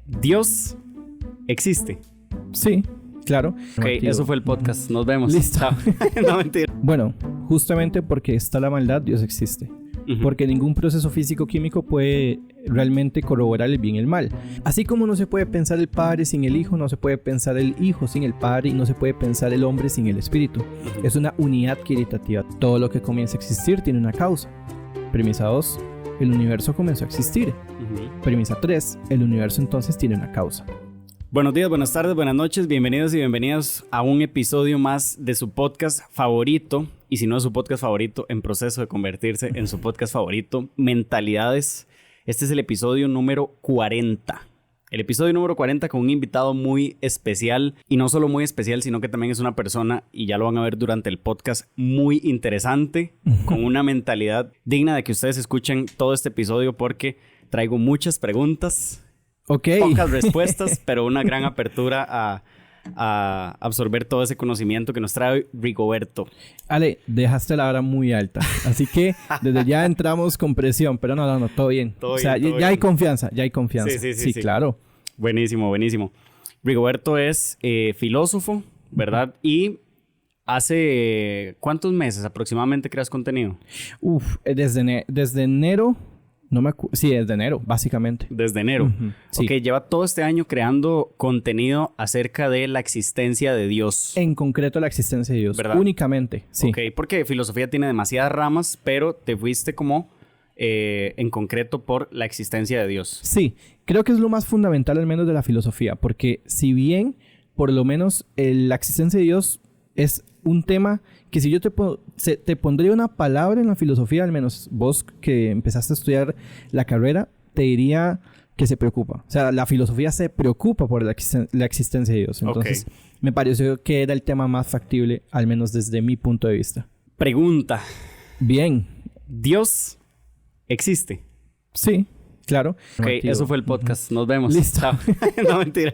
Dios existe. Sí, claro. Ok, eso fue el podcast. Nos vemos. Listo. Chao. No, mentira. Bueno, justamente porque está la maldad, Dios existe. Porque ningún proceso físico-químico puede realmente corroborar el bien y el mal. Así como no se puede pensar el Padre sin el Hijo, no se puede pensar el Hijo sin el Padre y no se puede pensar el hombre sin el Espíritu. Es una unidad caritativa. Todo lo que comienza a existir tiene una causa. Premisa 2, el universo comenzó a existir. Premisa 3, el universo entonces tiene una causa. Buenos días, buenas tardes, buenas noches, bienvenidos y bienvenidas a un episodio más de su podcast favorito, y si no es su podcast favorito, en proceso de convertirse en su podcast favorito, Mentalidades. Este es el episodio número 40. El episodio número 40 con un invitado muy especial, y no solo muy especial, sino que también es una persona, y ya lo van a ver durante el podcast, muy interesante, con una mentalidad digna de que ustedes escuchen todo este episodio porque traigo muchas preguntas. Okay. Pocas respuestas, pero una gran apertura a absorber todo ese conocimiento que nos trae Rigoberto. Ale, dejaste la vara muy alta. Así que desde ya entramos con presión, pero no, todo bien. Todo ya bien. hay confianza, ya hay confianza. Sí, claro. Buenísimo. Rigoberto es filósofo, ¿verdad? Y hace ¿cuántos meses aproximadamente creas contenido? Desde enero. Sí, desde enero, básicamente. Desde enero. Sí. Ok, lleva todo este año creando contenido acerca de la existencia de Dios. En concreto, la existencia de Dios. ¿Verdad? Únicamente, sí. Ok, porque filosofía tiene demasiadas ramas, pero te fuiste como en concreto por la existencia de Dios. Sí, creo que es lo más fundamental al menos de la filosofía, porque si bien, por lo menos, la existencia de Dios es un tema que si yo te pondría una palabra en la filosofía, al menos vos que empezaste a estudiar la carrera, te diría que se preocupa. O sea, la filosofía se preocupa por la existencia de Dios. Entonces, me pareció que era el tema más factible, al menos desde mi punto de vista. Pregunta. Bien. ¿Dios existe? Sí, claro. Ok, eso fue el podcast. Nos vemos. Listo. Chao. No, mentira.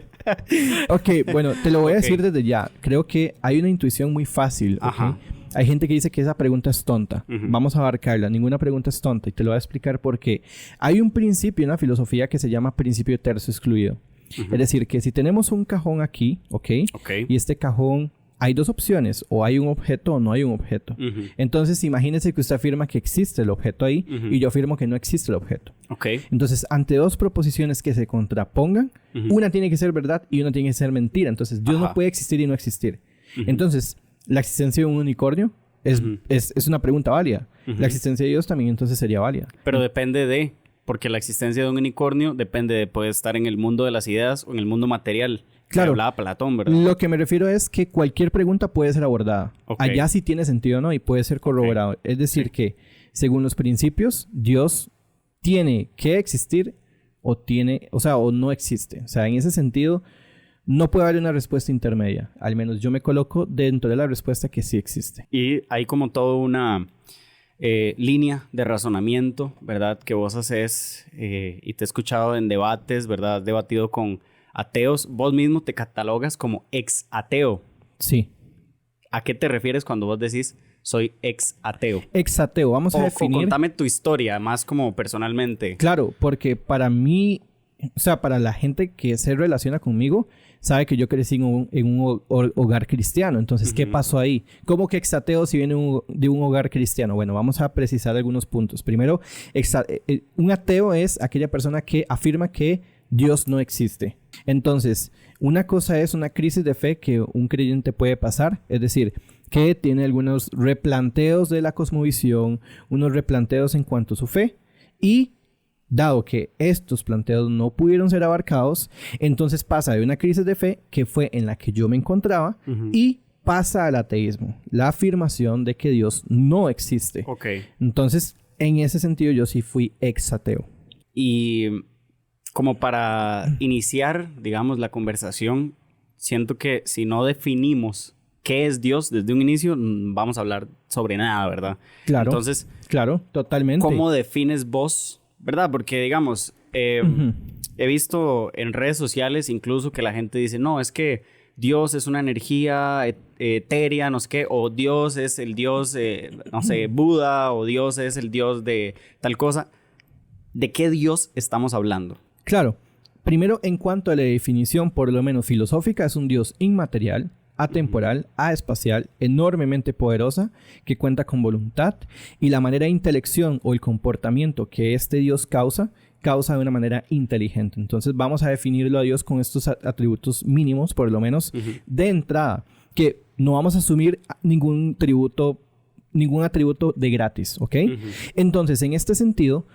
Ok, bueno, te lo voy a decir desde ya. Creo que hay una intuición muy fácil. Ajá. Hay gente que dice que esa pregunta es tonta. Vamos a abarcarla. Ninguna pregunta es tonta. Y te lo voy a explicar por qué. Hay un principio en la filosofía que se llama principio tercio excluido. Es decir, que si tenemos un cajón aquí, ¿ok? Y este cajón, hay dos opciones. O hay un objeto o no hay un objeto. Entonces, imagínese que usted afirma que existe el objeto ahí y yo afirmo que no existe el objeto. Entonces, ante dos proposiciones que se contrapongan, una tiene que ser verdad y una tiene que ser mentira. Entonces, Dios no puede existir y no existir. Entonces, la existencia de un unicornio es una pregunta válida. La existencia de Dios también entonces sería válida. Pero depende de... Porque la existencia de un unicornio depende de poder estar en el mundo de las ideas o en el mundo material. Claro. Hablaba Platón, ¿verdad? Lo que me refiero es que cualquier pregunta puede ser abordada. Allá sí tiene sentido, ¿no? Y puede ser corroborado. Es decir que, según los principios, Dios tiene que existir o no existe. O sea, en ese sentido, no puede haber una respuesta intermedia. Al menos yo me coloco dentro de la respuesta que sí existe. Y hay como toda una línea de razonamiento, ¿verdad? Que vos haces y te he escuchado en debates, ¿verdad? Has debatido con ateos. Vos mismo te catalogas como ex ateo. Sí. ¿A qué te refieres cuando vos decís soy ex ateo? Ex ateo, vamos a definir. Contame tu historia, más como personalmente. Claro, porque para mí, o sea, para la gente que se relaciona conmigo, sabe que yo crecí en un hogar cristiano. Entonces, ¿qué pasó ahí? ¿Cómo que exateo si viene de un hogar cristiano? Bueno, vamos a precisar algunos puntos. Primero, un ateo es aquella persona que afirma que Dios no existe. Entonces, una cosa es una crisis de fe que un creyente puede pasar. Es decir, que tiene algunos replanteos de la cosmovisión, unos replanteos en cuanto a su fe. Y dado que estos planteos no pudieron ser abarcados, entonces pasa de una crisis de fe, que fue en la que yo me encontraba, y pasa al ateísmo, la afirmación de que Dios no existe. Entonces, en ese sentido, yo sí fui ex ateo. Y como para iniciar, digamos, la conversación, siento que si no definimos qué es Dios desde un inicio, vamos a hablar sobre nada, ¿verdad? Claro. Entonces, claro, totalmente. ¿Cómo defines vos, verdad? Porque, digamos, he visto en redes sociales incluso que la gente dice, no, es que Dios es una energía etérea, no sé qué, o Dios es el Dios, no sé, Buda, o Dios es el Dios de tal cosa. ¿De qué Dios estamos hablando? Claro, Primero, en cuanto a la definición, por lo menos filosófica, es un Dios inmaterial, atemporal, aespacial, enormemente poderosa, que cuenta con voluntad, y la manera de intelección o el comportamiento que este Dios causa de una manera inteligente. Entonces vamos a definirlo a Dios con estos atributos mínimos, por lo menos de entrada, que no vamos a asumir ningún atributo de gratis, ¿ok? Entonces, en este sentido,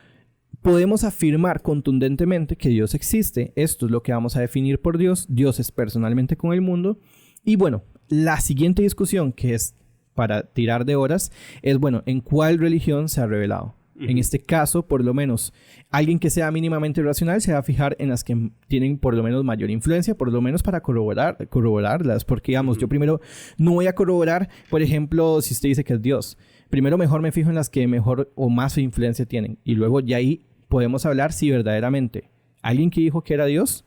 podemos afirmar contundentemente que Dios existe. Esto es lo que vamos a definir por Dios. Dios es personalmente con el mundo. Y bueno, la siguiente discusión, que es para tirar de horas, es, bueno, ¿en cuál religión se ha revelado? En este caso, por lo menos, alguien que sea mínimamente racional se va a fijar en las que tienen por lo menos mayor influencia, por lo menos para corroborarlas. Porque, digamos, yo primero no voy a corroborar, por ejemplo, si usted dice que es Dios. Primero mejor me fijo en las que mejor o más influencia tienen. Y luego ya ahí podemos hablar si verdaderamente alguien que dijo que era Dios,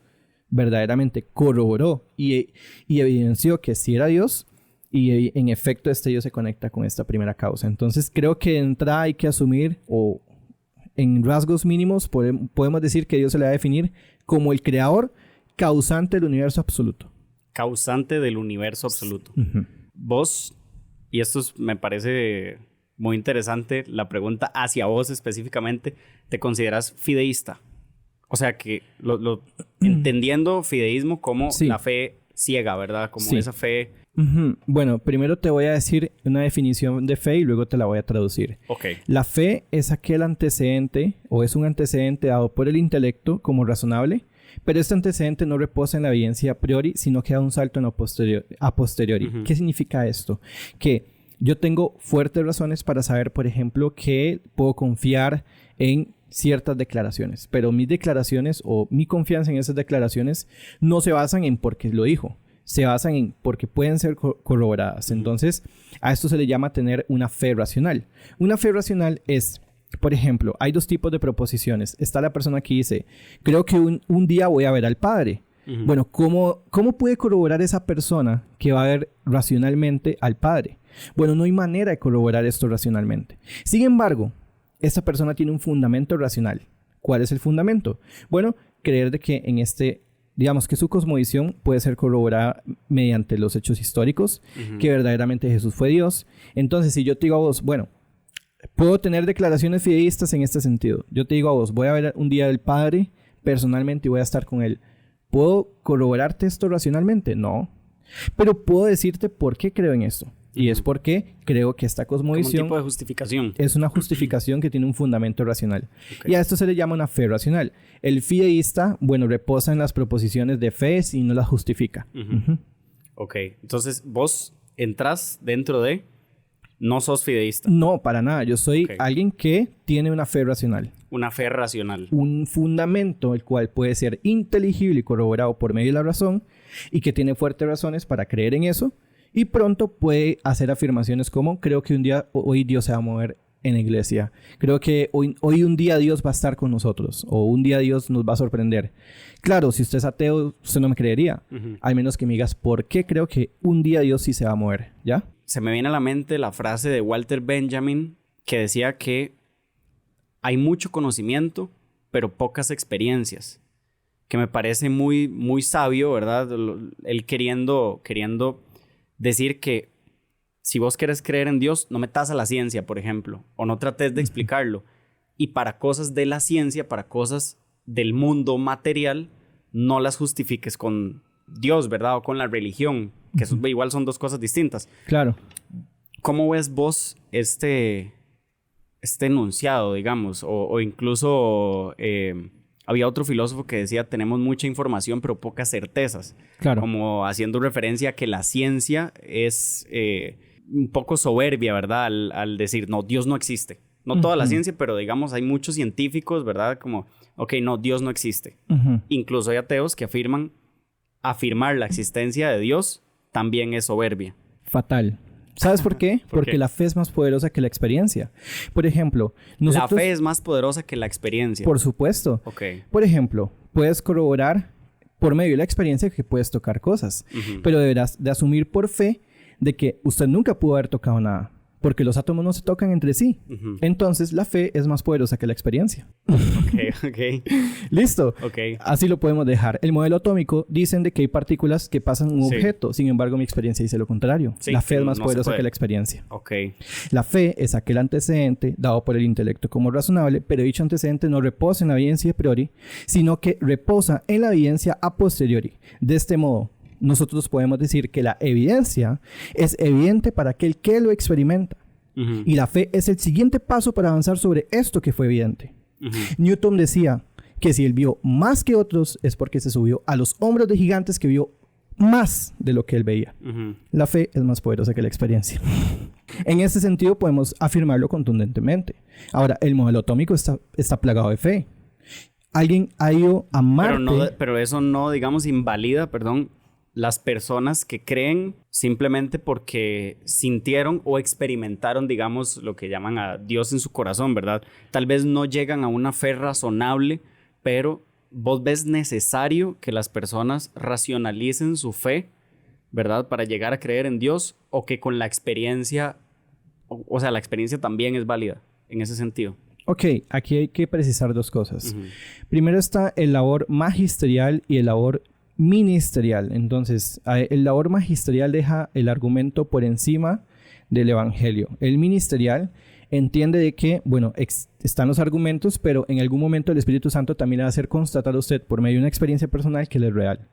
verdaderamente corroboró y evidenció que sí era Dios. Y en efecto, este Dios se conecta con esta primera causa. Entonces, creo que de entrada hay que asumir, o en rasgos mínimos, podemos decir que Dios se le va a definir como el creador causante del universo absoluto. Causante del universo absoluto. Vos, y esto me parece muy interesante, la pregunta hacia vos específicamente, ¿te consideras fideísta? O sea, que entendiendo fideísmo como la fe ciega, ¿verdad? Como esa fe... Bueno, primero te voy a decir una definición de fe y luego te la voy a traducir. Okay. La fe es aquel antecedente o es un antecedente dado por el intelecto como razonable, pero este antecedente no reposa en la evidencia a priori, sino que da un salto a posteriori. ¿Qué significa esto? Que yo tengo fuertes razones para saber, por ejemplo, que puedo confiar en ciertas declaraciones, pero mis declaraciones o mi confianza en esas declaraciones no se basan en porque lo dijo. Se basan en porque pueden ser corroboradas. Entonces, a esto se le llama tener una fe racional. Una fe racional es, por ejemplo, hay dos tipos de proposiciones. Está la persona que dice, creo que un día voy a ver al Padre. Bueno, ¿cómo puede corroborar esa persona que va a ver racionalmente al Padre? Bueno, no hay manera de corroborar esto racionalmente. Sin embargo, esta persona tiene un fundamento racional. ¿Cuál es el fundamento? Bueno, creer de que digamos que su cosmovisión puede ser corroborada mediante los hechos históricos, que verdaderamente Jesús fue Dios. Entonces, si yo te digo a vos, bueno, puedo tener declaraciones fideístas en este sentido. Yo te digo a vos, voy a ver un día al Padre personalmente y voy a estar con Él. ¿Puedo corroborarte esto racionalmente? No. Pero puedo decirte por qué creo en esto. Y es porque creo que esta cosmovisión... Como un tipo de justificación. Es una justificación que tiene un fundamento racional. Okay. Y a esto se le llama una fe racional. El fideísta, bueno, reposa en las proposiciones de fe y no las justifica. Ok. Entonces, vos entras dentro de... No sos fideísta. No, para nada. Yo soy alguien que tiene una fe racional. Una fe racional. Un fundamento el cual puede ser inteligible y corroborado por medio de la razón y que tiene fuertes razones para creer en eso. Y pronto puede hacer afirmaciones como, creo que hoy Dios se va a mover en la iglesia. Creo que hoy un día Dios va a estar con nosotros. O un día Dios nos va a sorprender. Claro, si usted es ateo, usted no me creería. Al menos que me digas, ¿por qué creo que un día Dios sí se va a mover? ¿Ya? Se me viene a la mente la frase de Walter Benjamin que decía que hay mucho conocimiento, pero pocas experiencias. Que me parece muy, muy sabio, ¿verdad? Él queriendo decir que si vos querés creer en Dios, no metas a la ciencia, por ejemplo, o no trates de explicarlo. Y para cosas de la ciencia, para cosas del mundo material, no las justifiques con Dios, ¿verdad? O con la religión, que igual son dos cosas distintas. Claro. ¿Cómo ves vos este enunciado, digamos? O incluso... había otro filósofo que decía, tenemos mucha información pero pocas certezas. Claro. Como haciendo referencia a que la ciencia es un poco soberbia, ¿verdad? Al decir, no, Dios no existe. No toda la ciencia, pero digamos, hay muchos científicos, ¿verdad? Como, ok, no, Dios no existe. Incluso hay ateos que afirmar la existencia de Dios también es soberbia. Fatal. ¿Sabes por qué? Porque la fe es más poderosa que la experiencia. Por ejemplo, la fe es más poderosa que la experiencia. Por supuesto. Okay. Por ejemplo, puedes corroborar por medio de la experiencia que puedes tocar cosas. Pero deberás de asumir por fe de que usted nunca pudo haber tocado nada. porque los átomos no se tocan entre sí. Entonces, la fe es más poderosa que la experiencia. Ok. ¿Listo? Ok. Así lo podemos dejar. El modelo atómico dicen de que hay partículas que pasan un objeto. Sin embargo, mi experiencia dice lo contrario. La fe es más poderosa que la experiencia. Ok. La fe es aquel antecedente dado por el intelecto como razonable, pero dicho antecedente no reposa en la evidencia a priori, sino que reposa en la evidencia a posteriori. De este modo, nosotros podemos decir que la evidencia es evidente para aquel que lo experimenta. Y la fe es el siguiente paso para avanzar sobre esto que fue evidente. Newton decía que si él vio más que otros es porque se subió a los hombros de gigantes que vio más de lo que él veía. La fe es más poderosa que la experiencia. En ese sentido podemos afirmarlo contundentemente. Ahora, el modelo atómico está plagado de fe. Alguien ha ido a Marte... Pero eso no, digamos, invalida, las personas que creen simplemente porque sintieron o experimentaron, digamos, lo que llaman a Dios en su corazón, ¿verdad? Tal vez no llegan a una fe razonable, pero vos ves necesario que las personas racionalicen su fe, ¿verdad? Para llegar a creer en Dios, o que con la experiencia, o sea, la experiencia también es válida en ese sentido. Ok, aquí hay que precisar dos cosas. Primero está el labor magisterial y el labor ministerial. Entonces, el labor magisterial deja el argumento por encima del evangelio. El ministerial entiende de que, bueno, están los argumentos, pero en algún momento el Espíritu Santo también le va a hacer constatar a usted por medio de una experiencia personal que él es real.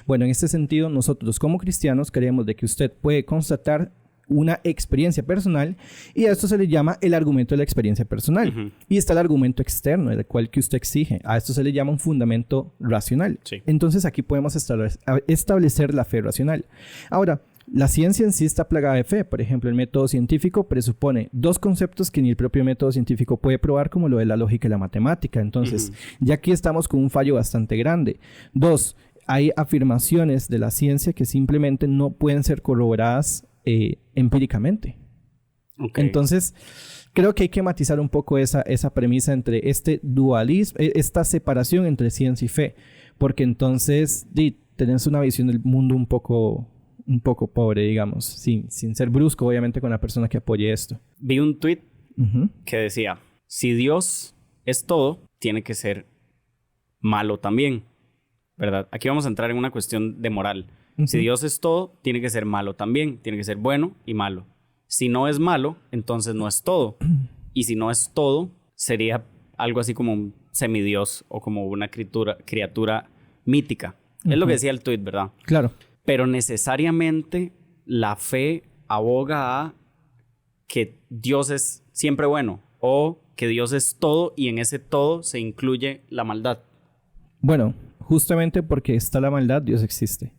Bueno, en este sentido, nosotros como cristianos creemos de que usted puede constatar una experiencia personal y a esto se le llama el argumento de la experiencia personal. Y está el argumento externo, el cual que usted exige. A esto se le llama un fundamento racional. Entonces aquí podemos establecer la fe racional. Ahora, la ciencia en sí está plagada de fe. Por ejemplo, el método científico presupone dos conceptos que ni el propio método científico puede probar, como lo de la lógica y la matemática. Entonces, ya aquí estamos con un fallo bastante grande. Dos, hay afirmaciones de la ciencia que simplemente no pueden ser corroboradas empíricamente. Entonces, creo que hay que matizar un poco esa premisa entre este dualismo, esta separación entre ciencia y fe, porque entonces tenés una visión del mundo un poco pobre, digamos, sin ser brusco, obviamente, con la persona que apoye esto. Vi un tweet que decía, si Dios es todo, tiene que ser malo también, ¿verdad? Aquí vamos a entrar en una cuestión de moral. Si Dios es todo, tiene que ser malo también. Tiene que ser bueno y malo. Si no es malo, entonces no es todo. Y si no es todo, sería algo así como un semidios o como una criatura mítica. Es lo que decía el tuit, ¿verdad? Claro. Pero necesariamente la fe aboga a que Dios es siempre bueno o que Dios es todo y en ese todo se incluye la maldad. Bueno, justamente porque está la maldad, Dios existe.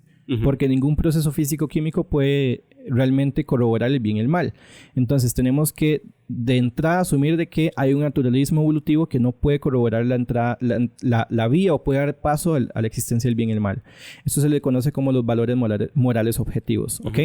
Porque ningún proceso físico-químico puede realmente corroborar el bien y el mal. Entonces tenemos que de entrada asumir de que hay un naturalismo evolutivo que no puede corroborar la vía o puede dar paso a la existencia del bien y el mal. Esto se le conoce como los valores morales objetivos, ¿ok?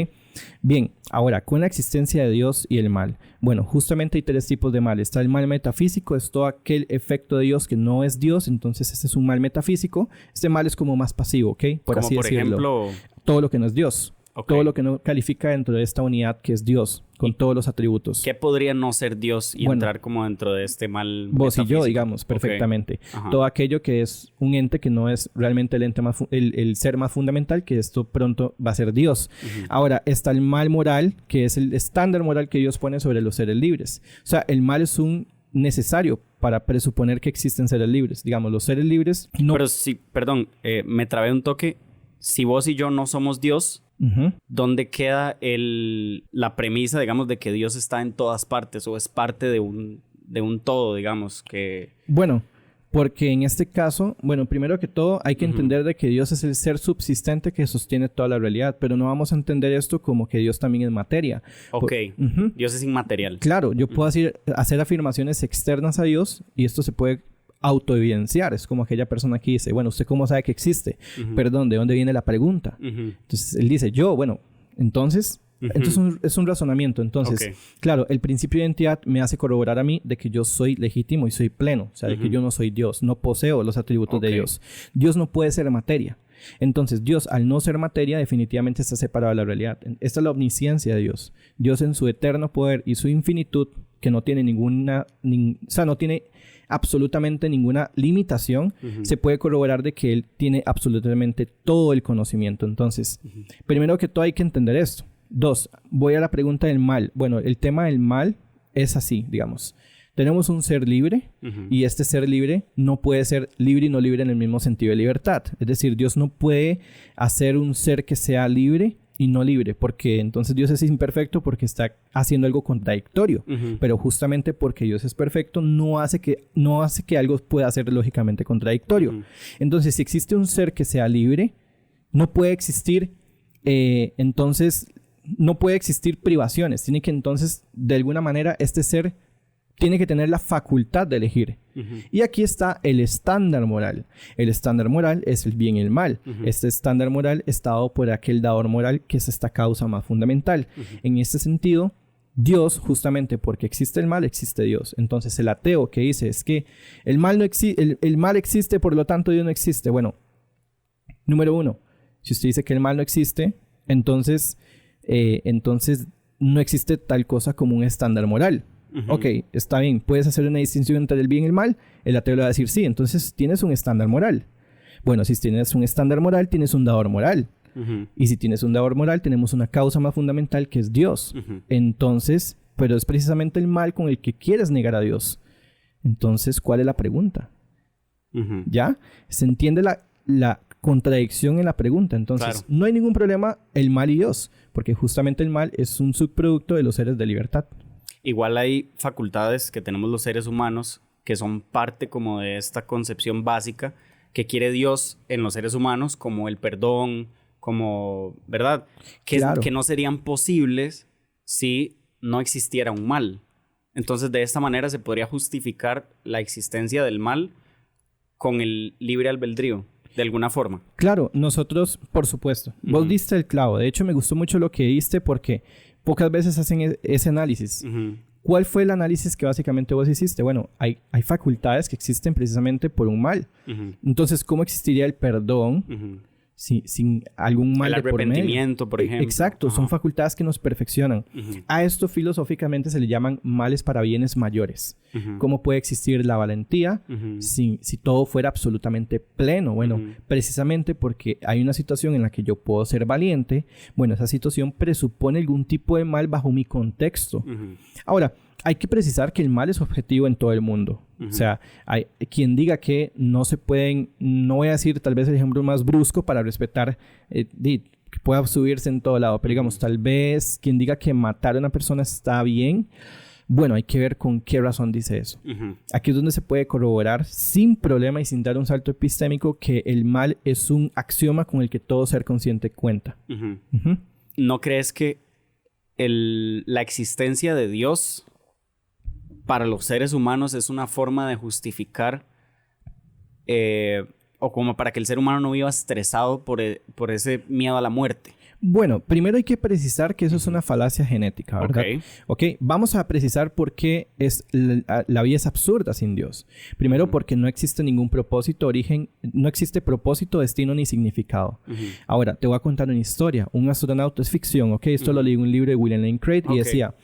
Bien, ahora, con la existencia de Dios y el mal. Bueno, justamente hay tres tipos de mal. Está el mal metafísico, es todo aquel efecto de Dios que no es Dios, entonces este es un mal metafísico. Este mal es como más pasivo, ¿ok? Por así decirlo. Ejemplo, todo lo que no es Dios. Todo lo que no califica dentro de esta unidad que es Dios, con todos los atributos. ¿Qué podría no ser Dios y entrar como dentro de este mal vos metafísico? Y yo, digamos, perfectamente. Todo aquello que es un ente que no es realmente el ser más fundamental, que esto pronto va a ser Dios. Ahora, está el mal moral, que es el estándar moral que Dios pone sobre los seres libres. O sea, el mal es un necesario para presuponer que existen seres libres. Digamos, los seres libres no... Pero sí, perdón, me trabé un toque. Si vos y yo no somos Dios... ¿Dónde queda la premisa, digamos, de que Dios está en todas partes o es parte de un todo, digamos, que... Bueno, porque en este caso, bueno, primero que todo hay que entender de que Dios es el ser subsistente que sostiene toda la realidad, pero no vamos a entender esto como que Dios también es materia. Ok, Dios es inmaterial. Claro, yo puedo hacer afirmaciones externas a Dios y esto se puede autoevidenciar. Es como aquella persona que dice, bueno, ¿usted cómo sabe que existe? Perdón, ¿de dónde viene la pregunta? Entonces, él dice, yo, bueno, entonces es un razonamiento. Entonces, claro, el principio de identidad me hace corroborar a mí de que yo soy legítimo y soy pleno. O sea, de que yo no soy Dios, no poseo los atributos de Dios. Dios no puede ser materia. Entonces, Dios, al no ser materia, definitivamente está separado de la realidad. Esta es la omnisciencia de Dios. Dios en su eterno poder y su infinitud, que no tiene no tiene absolutamente ninguna limitación, se puede corroborar de que Él tiene absolutamente todo el conocimiento. Entonces, primero que todo hay que entender esto. 2, voy a la pregunta del mal. Bueno, el tema del mal es así, digamos. Tenemos un ser libre y este ser libre no puede ser libre y no libre en el mismo sentido de libertad. Es decir, Dios no puede hacer un ser que sea libre y no libre, porque entonces Dios es imperfecto porque está haciendo algo contradictorio. Pero justamente porque Dios es perfecto no hace que algo pueda ser lógicamente contradictorio. Entonces, si existe un ser que sea libre, no puede existir, no puede existir privaciones. Tiene que entonces, de alguna manera, este ser tiene que tener la facultad de elegir. Y aquí está el estándar moral. El estándar moral es el bien y el mal. Este estándar moral está dado por aquel dador moral, que es esta causa más fundamental. En este sentido, Dios, justamente porque existe el mal, existe Dios. Entonces, el ateo que dice es que el mal existe, por lo tanto Dios no existe. Bueno, número 1, si usted dice que el mal no existe, entonces no existe tal cosa como un estándar moral. Ok, está bien. ¿Puedes hacer una distinción entre el bien y el mal? El ateo le va a decir sí. Entonces, tienes un estándar moral. Bueno, si tienes un estándar moral, tienes un dador moral. Y si tienes un dador moral, tenemos una causa más fundamental que es Dios. Entonces, pero es precisamente el mal con el que quieres negar a Dios. Entonces, ¿cuál es la pregunta? ¿Ya? ¿Se entiende la contradicción en la pregunta? Entonces, no hay ningún problema el mal y Dios, porque justamente el mal es un subproducto de los seres de libertad. Igual hay facultades que tenemos los seres humanos que son parte como de esta concepción básica que quiere Dios en los seres humanos, como el perdón, como, ¿verdad? Que no serían posibles si no existiera un mal. Entonces, de esta manera se podría justificar la existencia del mal con el libre albedrío, de alguna forma. Claro, nosotros, por supuesto. Vos diste el clavo. De hecho, me gustó mucho lo que diste porque pocas veces hacen ese análisis. ¿Cuál fue el análisis que básicamente vos hiciste? Bueno, hay facultades que existen precisamente por un mal. Entonces, ¿cómo existiría el perdón sin algún mal de por medio? El arrepentimiento, por ejemplo. Exacto, son facultades que nos perfeccionan. A esto filosóficamente se le llaman males para bienes mayores. ¿Cómo puede existir la valentía si todo fuera absolutamente pleno? Bueno, precisamente porque hay una situación en la que yo puedo ser valiente. Bueno, esa situación presupone algún tipo de mal bajo mi contexto. Ahora, hay que precisar que el mal es objetivo en todo el mundo. O sea, hay quien diga que no se pueden, no voy a decir tal vez el ejemplo más brusco para respetar, que pueda subirse en todo lado, pero digamos, tal vez quien diga que matar a una persona está bien, bueno, hay que ver con qué razón dice eso. Aquí es donde se puede corroborar sin problema y sin dar un salto epistémico que el mal es un axioma con el que todo ser consciente cuenta. ¿No crees que la existencia de Dios para los seres humanos es una forma de justificar o como para que el ser humano no viva estresado por ese miedo a la muerte? Bueno, primero hay que precisar que eso es una falacia genética, ¿verdad? Ok, vamos a precisar por qué la vida es absurda sin Dios. Primero, porque no existe ningún propósito, no existe propósito, destino ni significado. Ahora, te voy a contar una historia. Un astronauta es ficción, ¿ok? Esto lo leí en un libro de William Lane Craig y decía...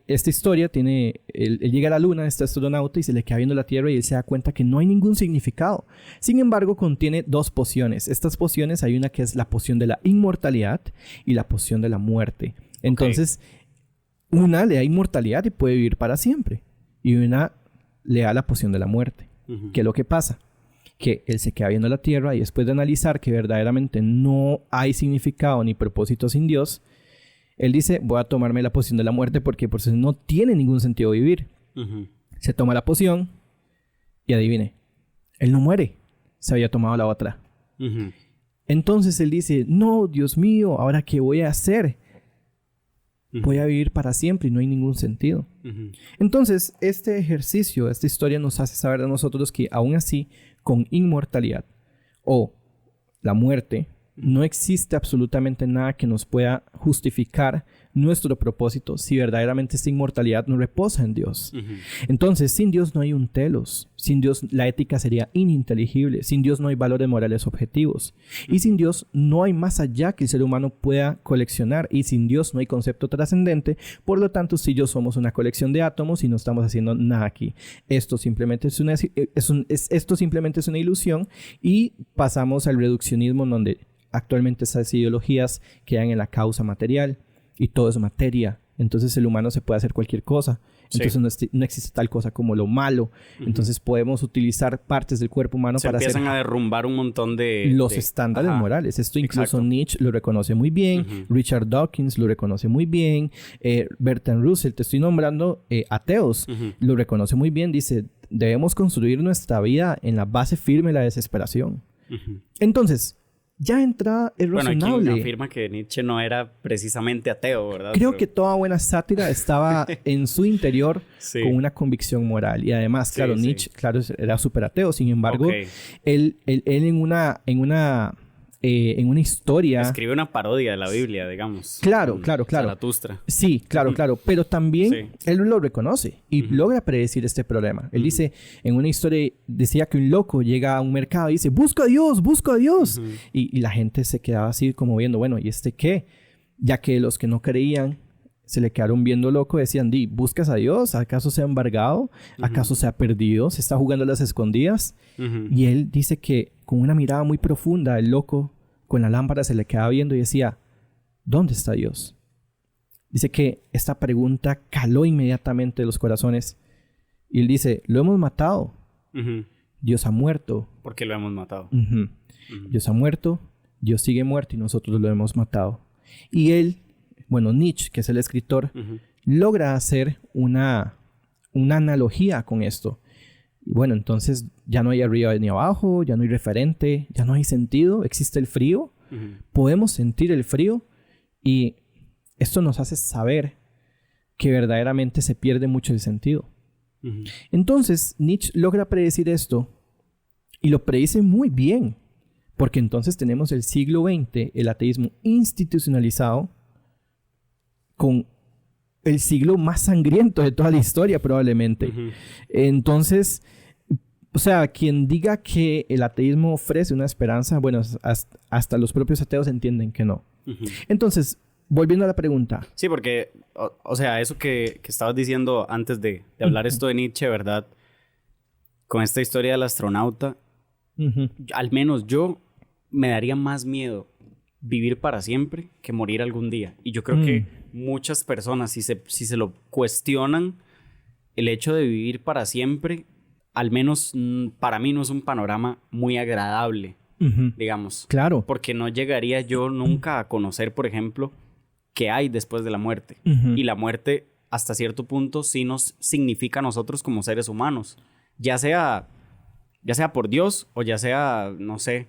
esta historia tiene... Él llega a la luna, este astronauta, y se le queda viendo la Tierra y él se da cuenta que no hay ningún significado. Sin embargo, contiene 2 pociones. Estas pociones, hay una que es la poción de la inmortalidad y la poción de la muerte. Entonces, una le da inmortalidad y puede vivir para siempre. Y una le da la poción de la muerte. ¿Qué es lo que pasa? Que él se queda viendo la Tierra y después de analizar que verdaderamente no hay significado ni propósito sin Dios... Él dice, voy a tomarme la poción de la muerte porque por eso no tiene ningún sentido vivir. Se toma la poción y adivine, él no muere. Se había tomado la otra. Entonces él dice, no, Dios mío, ¿ahora qué voy a hacer? Voy a vivir para siempre y no hay ningún sentido. Entonces, este ejercicio, esta historia nos hace saber de nosotros que aún así, con inmortalidad o la muerte, No existe absolutamente nada que nos pueda justificar nuestro propósito si verdaderamente esta inmortalidad no reposa en Dios. Entonces, sin Dios no hay un telos. Sin Dios la ética sería ininteligible. Sin Dios no hay valores morales objetivos. Y sin Dios no hay más allá que el ser humano pueda coleccionar. Y sin Dios no hay concepto trascendente. Por lo tanto, si yo somos una colección de átomos y no estamos haciendo nada aquí. Esto simplemente es una ilusión y pasamos al reduccionismo donde actualmente esas ideologías quedan en la causa material y todo es materia. Entonces el humano se puede hacer cualquier cosa. Entonces no existe tal cosa como lo malo. Entonces podemos utilizar partes del cuerpo humano para hacer... Se empiezan a derrumbar un montón de... Los estándares morales. Esto incluso Nietzsche lo reconoce muy bien. Richard Dawkins lo reconoce muy bien. Bertrand Russell, te estoy nombrando ateos. Lo reconoce muy bien. Dice, debemos construir nuestra vida en la base firme de la desesperación. Entonces... ya de entrada es razonable. Bueno, quien afirma que Nietzsche no era precisamente ateo, ¿verdad? Creo que toda buena sátira estaba en su interior con una convicción moral. Y además, claro, Nietzsche, claro, era súper ateo. Sin embargo, él en una historia... escribe una parodia de la Biblia, digamos. Claro. Zaratustra. Sí, claro. Pero también él lo reconoce y logra predecir este problema. Él dice, en una historia, decía que un loco llega a un mercado y dice, ¡busca a Dios! ¡Busca a Dios! Y la gente se quedaba así como viendo, bueno, ¿y este qué? Ya que los que no creían se le quedaron viendo loco. Decían, ¿buscas a Dios? ¿Acaso se ha embargado? ¿Acaso se ha perdido? ¿Se está jugando a las escondidas? Y él dice que con una mirada muy profunda, el loco con la lámpara se le quedaba viendo y decía, ¿dónde está Dios? Dice que esta pregunta caló inmediatamente los corazones. Y él dice, lo hemos matado. Dios ha muerto. ¿Por qué lo hemos matado? Dios ha muerto, Dios sigue muerto y nosotros lo hemos matado. Y él, bueno, Nietzsche, que es el escritor, logra hacer una analogía con esto. Y bueno, entonces ya no hay arriba ni abajo, ya no hay referente, ya no hay sentido, existe el frío. Podemos sentir el frío y esto nos hace saber que verdaderamente se pierde mucho el sentido. Entonces, Nietzsche logra predecir esto y lo predice muy bien, porque entonces tenemos el siglo XX, el ateísmo institucionalizado, con el siglo más sangriento de toda la historia probablemente. Entonces, o sea, quien diga que el ateísmo ofrece una esperanza, bueno, hasta los propios ateos entienden que no. Entonces, volviendo a la pregunta. Sí, porque, o sea, eso que estabas diciendo antes de hablar esto de Nietzsche, ¿verdad? Con esta historia del astronauta, al menos yo me daría más miedo vivir para siempre que morir algún día. Y yo creo que muchas personas, si se lo cuestionan, el hecho de vivir para siempre, al menos para mí no es un panorama muy agradable, digamos. Claro. Porque no llegaría yo nunca a conocer, por ejemplo, qué hay después de la muerte. Y la muerte, hasta cierto punto, sí nos significa a nosotros como seres humanos. Ya sea por Dios o ya sea, no sé,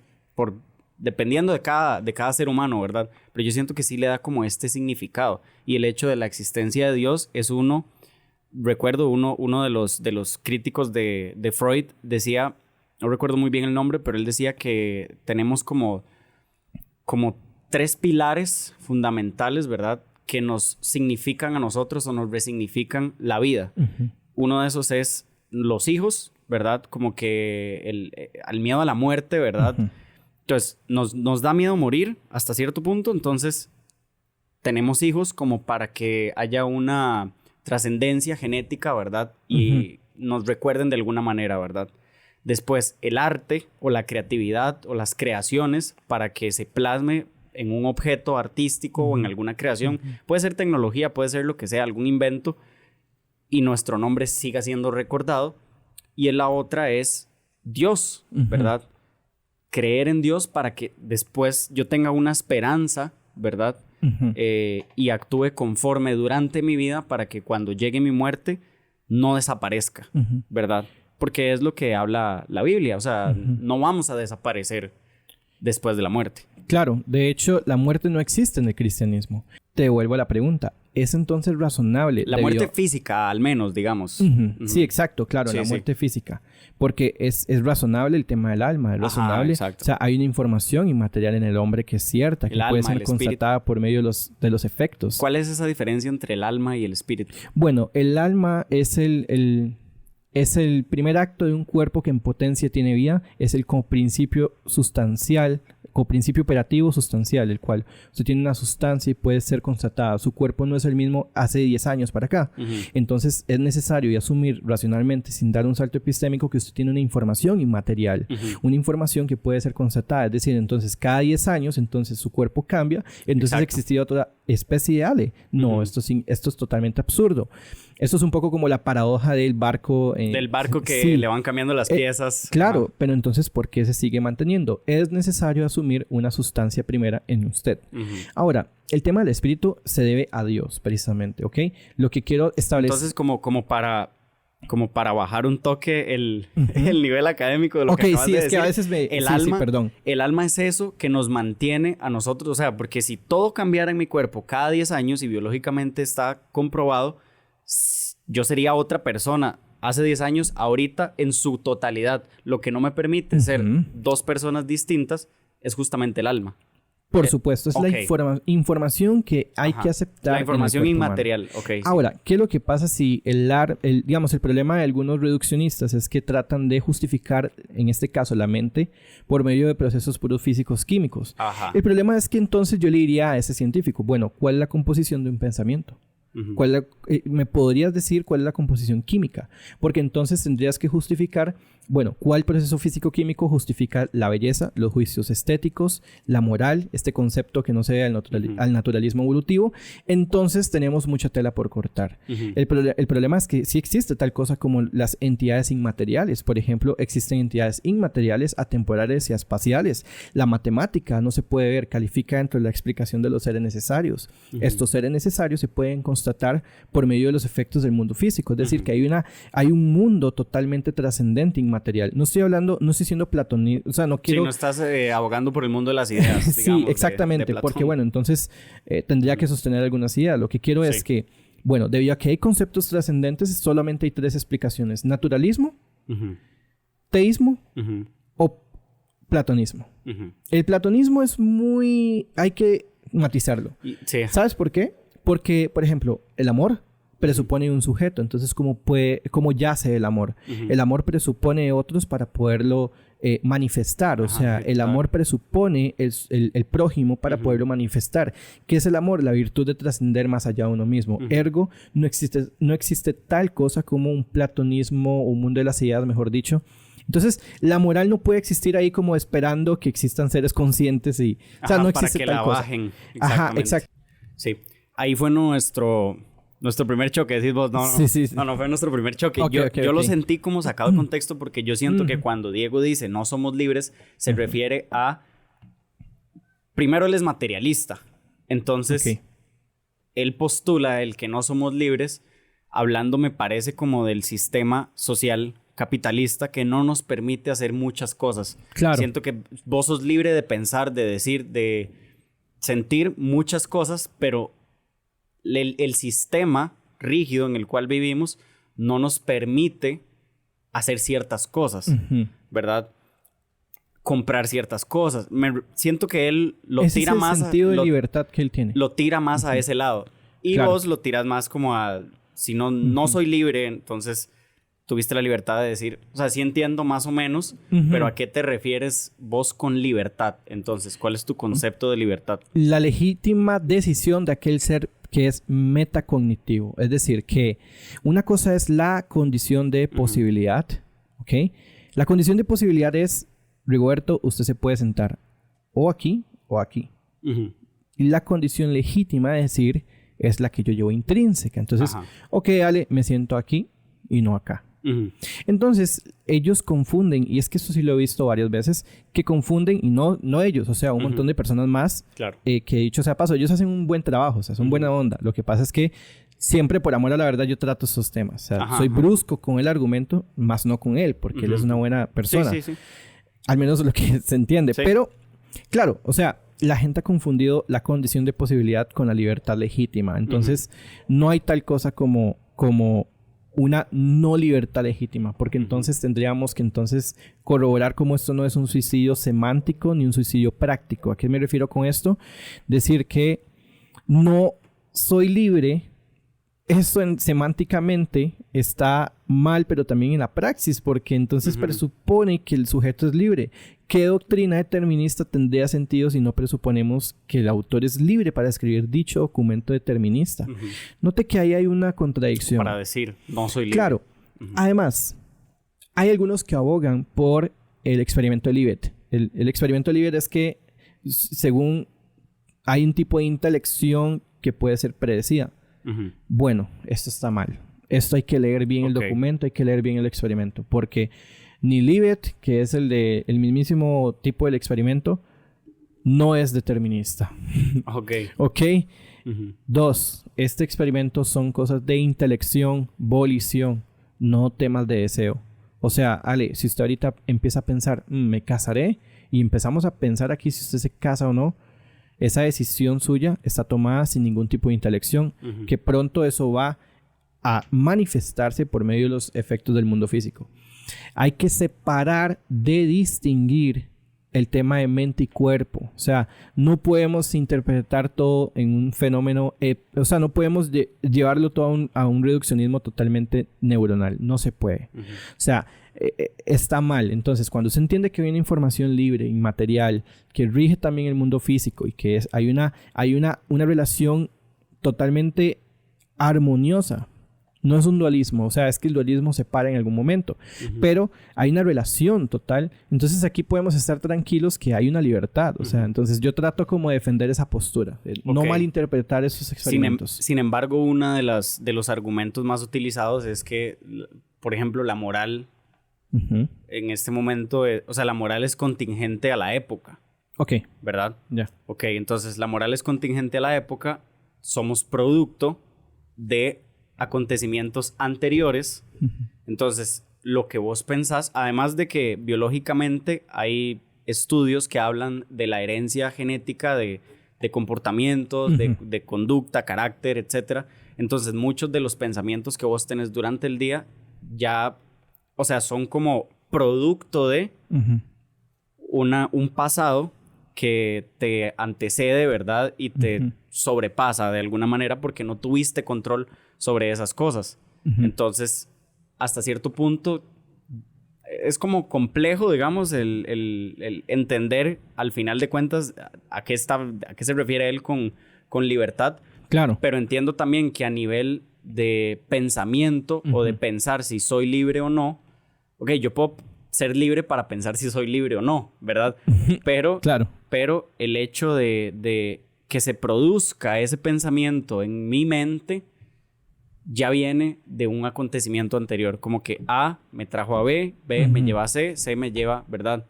dependiendo de cada ser humano, ¿verdad? Pero yo siento que sí le da como este significado. Y el hecho de la existencia de Dios es recuerdo uno de los críticos de Freud decía, no recuerdo muy bien el nombre, pero él decía que tenemos como 3 pilares fundamentales, ¿verdad? Que nos significan a nosotros o nos resignifican la vida. Uno de esos es los hijos, ¿verdad? Como que al miedo a la muerte, ¿verdad? Entonces, nos da miedo morir hasta cierto punto. Entonces, tenemos hijos como para que haya una trascendencia genética, ¿verdad? Y nos recuerden de alguna manera, ¿verdad? Después, el arte o la creatividad o las creaciones para que se plasme en un objeto artístico o en alguna creación. Puede ser tecnología, puede ser lo que sea, algún invento, y nuestro nombre siga siendo recordado. Y la otra es Dios, ¿verdad? Creer en Dios para que después yo tenga una esperanza, ¿verdad? Y actúe conforme durante mi vida para que cuando llegue mi muerte no desaparezca, ¿verdad? Porque es lo que habla la Biblia. O sea, no vamos a desaparecer después de la muerte. Claro, de hecho, la muerte no existe en el cristianismo. te devuelvo la pregunta. ¿Es entonces razonable? La muerte física, al menos, digamos. Sí, exacto, claro, la muerte física. Porque es razonable el tema del alma, es razonable. Exacto. O sea, hay una información inmaterial en el hombre que es cierta, que puede ser constatada por medio de los efectos. ¿Cuál es esa diferencia entre el alma y el espíritu? Bueno, el alma es es el primer acto de un cuerpo que en potencia tiene vida, es el coprincipio sustancial, coprincipio operativo sustancial, el cual usted tiene una sustancia y puede ser constatada. Su cuerpo no es el mismo hace 10 años para acá. Entonces es necesario y asumir racionalmente, sin dar un salto epistémico, que usted tiene una información inmaterial, una información que puede ser constatada. Es decir, entonces cada 10 años, entonces su cuerpo cambia, entonces existiría otra especie de Ale. No, esto es totalmente absurdo. Esto es un poco como la paradoja del barco. Del barco que le van cambiando las piezas. Claro, pero entonces, ¿por qué se sigue manteniendo? Es necesario asumir una sustancia primera en usted. Ahora, el tema del espíritu se debe a Dios, precisamente, ¿ok? Lo que quiero establecer... Entonces, como para bajar un toque el nivel académico de lo que acabas de decir. Es que a veces el alma es eso que nos mantiene a nosotros. O sea, porque si todo cambiara en mi cuerpo cada 10 años y biológicamente está comprobado, yo sería otra persona hace 10 años, ahorita en su totalidad. Lo que no me permite ser dos personas distintas es justamente el alma. Por supuesto, es la información que hay que aceptar. La información inmaterial, Ahora, ¿qué es lo que pasa si digamos, el problema de algunos reduccionistas es que tratan de justificar, en este caso, la mente por medio de procesos puros físicos químicos? El problema es que entonces yo le diría a ese científico, bueno, ¿cuál es la composición de un pensamiento? ¿Me podrías decir cuál es la composición química? Porque entonces tendrías que justificar, bueno, ¿cuál proceso físico-químico justifica la belleza, los juicios estéticos, la moral, este concepto que no se ve al naturalismo evolutivo? Entonces tenemos mucha tela por cortar. El problema es que sí existe tal cosa como las entidades inmateriales. Por ejemplo, existen entidades inmateriales, atemporales y espaciales. La matemática no se puede ver, califica dentro de la explicación de los seres necesarios. Estos seres necesarios se pueden constatar por medio de los efectos del mundo físico. Es decir, que hay un mundo totalmente trascendente inmaterial. No estoy siendo platonista, o sea, no quiero... Sí, no estás abogando por el mundo de las ideas, digamos. Sí, exactamente, porque bueno, entonces tendría que sostener algunas ideas. Lo que quiero es que, bueno, debido a que hay conceptos trascendentes, solamente hay 3 explicaciones. Naturalismo, teísmo o platonismo. El platonismo es hay que matizarlo. ¿Sabes por qué? Porque, por ejemplo, el amor presupone un sujeto. Entonces, ¿cómo yace el amor? El amor presupone otros para poderlo manifestar. O sea, el amor presupone el prójimo para poderlo manifestar. ¿Qué es el amor? La virtud de trascender más allá de uno mismo. Ergo, no existe tal cosa como un platonismo o un mundo de las ideas, mejor dicho. Entonces, la moral no puede existir ahí como esperando que existan seres conscientes y... O sea, no existe para que tal la cosa. bajen. Ajá, exacto. Sí. Ahí fue nuestro primer choque, decís vos. No, no fue nuestro primer choque. Yo lo sentí como sacado de contexto porque yo siento que cuando Diego dice no somos libres, se refiere a... Primero, él es materialista. Entonces, él postula el que no somos libres, hablando, me parece, como del sistema social capitalista que no nos permite hacer muchas cosas. Claro. Siento que vos sos libre de pensar, de decir, de sentir muchas cosas, pero el sistema rígido en el cual vivimos no nos permite hacer ciertas cosas, ¿verdad? Comprar ciertas cosas. Siento que él lo tira más... Ese es el sentido de libertad que él tiene. Lo tira más a ese lado. Y vos lo tiras más como a... Si no soy libre, entonces tuviste la libertad de decir... O sea, sí entiendo más o menos, pero ¿a qué te refieres vos con libertad? Entonces, ¿cuál es tu concepto de libertad? La legítima decisión de aquel ser que es metacognitivo. Es decir, que una cosa es la condición de posibilidad, ¿ok? La condición de posibilidad es, Rigoberto, usted se puede sentar o aquí o aquí. Y la condición legítima de decir es la que yo llevo intrínseca. Entonces, ok, Ale, me siento aquí y no acá. Entonces, ellos confunden, y es que esto sí lo he visto varias veces, que confunden, y no ellos, o sea, un montón de personas más, que dicho sea paso, ellos hacen un buen trabajo, o sea, son buena onda. Lo que pasa es que siempre, por amor a la verdad, yo trato estos temas. O sea, soy brusco con el argumento, más no con él, porque él es una buena persona. Sí. Al menos lo que se entiende. Pero, claro, o sea, la gente ha confundido la condición de posibilidad con la libertad legítima. Entonces, no hay tal cosa como una no libertad legítima, porque entonces tendríamos que corroborar cómo esto no es un suicidio semántico ni un suicidio práctico. ¿A qué me refiero con esto? Decir que no soy libre. Eso semánticamente está mal, pero también en la praxis, porque entonces presupone que el sujeto es libre. ¿Qué doctrina determinista tendría sentido si no presuponemos que el autor es libre para escribir dicho documento determinista? Note que ahí hay una contradicción. Para decir, no soy libre. Claro. Además, hay algunos que abogan por el experimento de Libet. El experimento de Libet es que, según hay un tipo de intelección que puede ser predecida. Bueno, esto está mal. Esto hay que leer bien el documento, hay que leer bien el experimento, porque ni Libet, que es el mismísimo tipo del experimento, no es determinista. ¿Ok? 2. Este experimento son cosas de intelección, volición, no temas de deseo. O sea, Ale, si usted ahorita empieza a pensar, me casaré, y empezamos a pensar aquí si usted se casa o no, esa decisión suya está tomada sin ningún tipo de intelección, que pronto eso va a manifestarse por medio de los efectos del mundo físico. Hay que separar de distinguir el tema de mente y cuerpo. O sea, no podemos interpretar todo en un fenómeno... o sea, no podemos llevarlo todo a un reduccionismo totalmente neuronal. No se puede. O sea, está mal. Entonces, cuando se entiende que hay una información libre, inmaterial, que rige también el mundo físico y que hay una relación totalmente armoniosa. No es un dualismo, o sea, es que el dualismo se para en algún momento, pero hay una relación total. Entonces aquí podemos estar tranquilos que hay una libertad, o sea, entonces yo trato como de defender esa postura, no malinterpretar esos experimentos. Sin embargo, uno de los argumentos más utilizados es que, por ejemplo, la moral en este momento, o sea, la moral es contingente a la época. Ok. ¿Verdad? Ya. Ok, entonces la moral es contingente a la época, somos producto de acontecimientos anteriores. Entonces, lo que vos pensás, además de que biológicamente hay estudios que hablan de la herencia genética de comportamientos, de conducta, carácter, etc. Entonces, muchos de los pensamientos que vos tenés durante el día ya, o sea, son como producto de un pasado que te antecede, ¿verdad? Y te sobrepasa de alguna manera porque no tuviste control sobre esas cosas. Entonces, hasta cierto punto, es como complejo, digamos, el entender al final de cuentas a qué se refiere él con libertad. Claro. Pero entiendo también que a nivel de pensamiento o de pensar si soy libre o no, ok, yo puedo ser libre para pensar si soy libre o no, ¿verdad? Pero, claro. Pero el hecho de que se produzca ese pensamiento en mi mente ya viene de un acontecimiento anterior. Como que A me trajo a B, B me lleva a C, C me lleva, ¿verdad?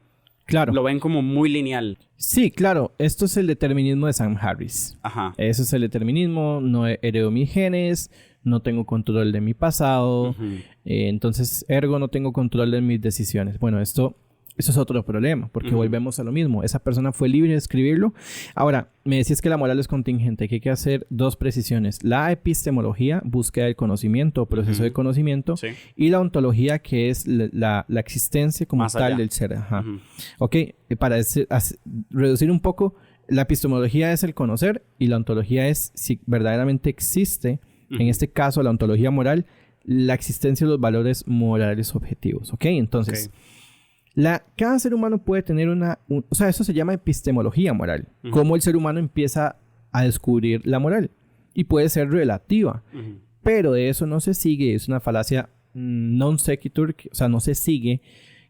Claro. Lo ven como muy lineal. Sí, claro. Esto es el determinismo de Sam Harris. Ajá. Eso es el determinismo. No heredo mis genes. No tengo control de mi pasado. Entonces, ergo, no tengo control de mis decisiones. Bueno, eso es otro problema, porque volvemos a lo mismo. Esa persona fue libre de escribirlo. Ahora, me decías que la moral es contingente, que hay que hacer dos precisiones. La epistemología, búsqueda del conocimiento, proceso de conocimiento, y la ontología, que es la existencia como más tal allá del ser. Ajá. Ok, para reducir un poco, la epistemología es el conocer y la ontología es si verdaderamente existe, en este caso la ontología moral, la existencia de los valores morales objetivos. Ok, entonces... Cada ser humano puede tener o sea, eso se llama epistemología moral. Cómo el ser humano empieza a descubrir la moral. Y puede ser relativa. Pero de eso no se sigue. Es una falacia non sequitur. O sea, no se sigue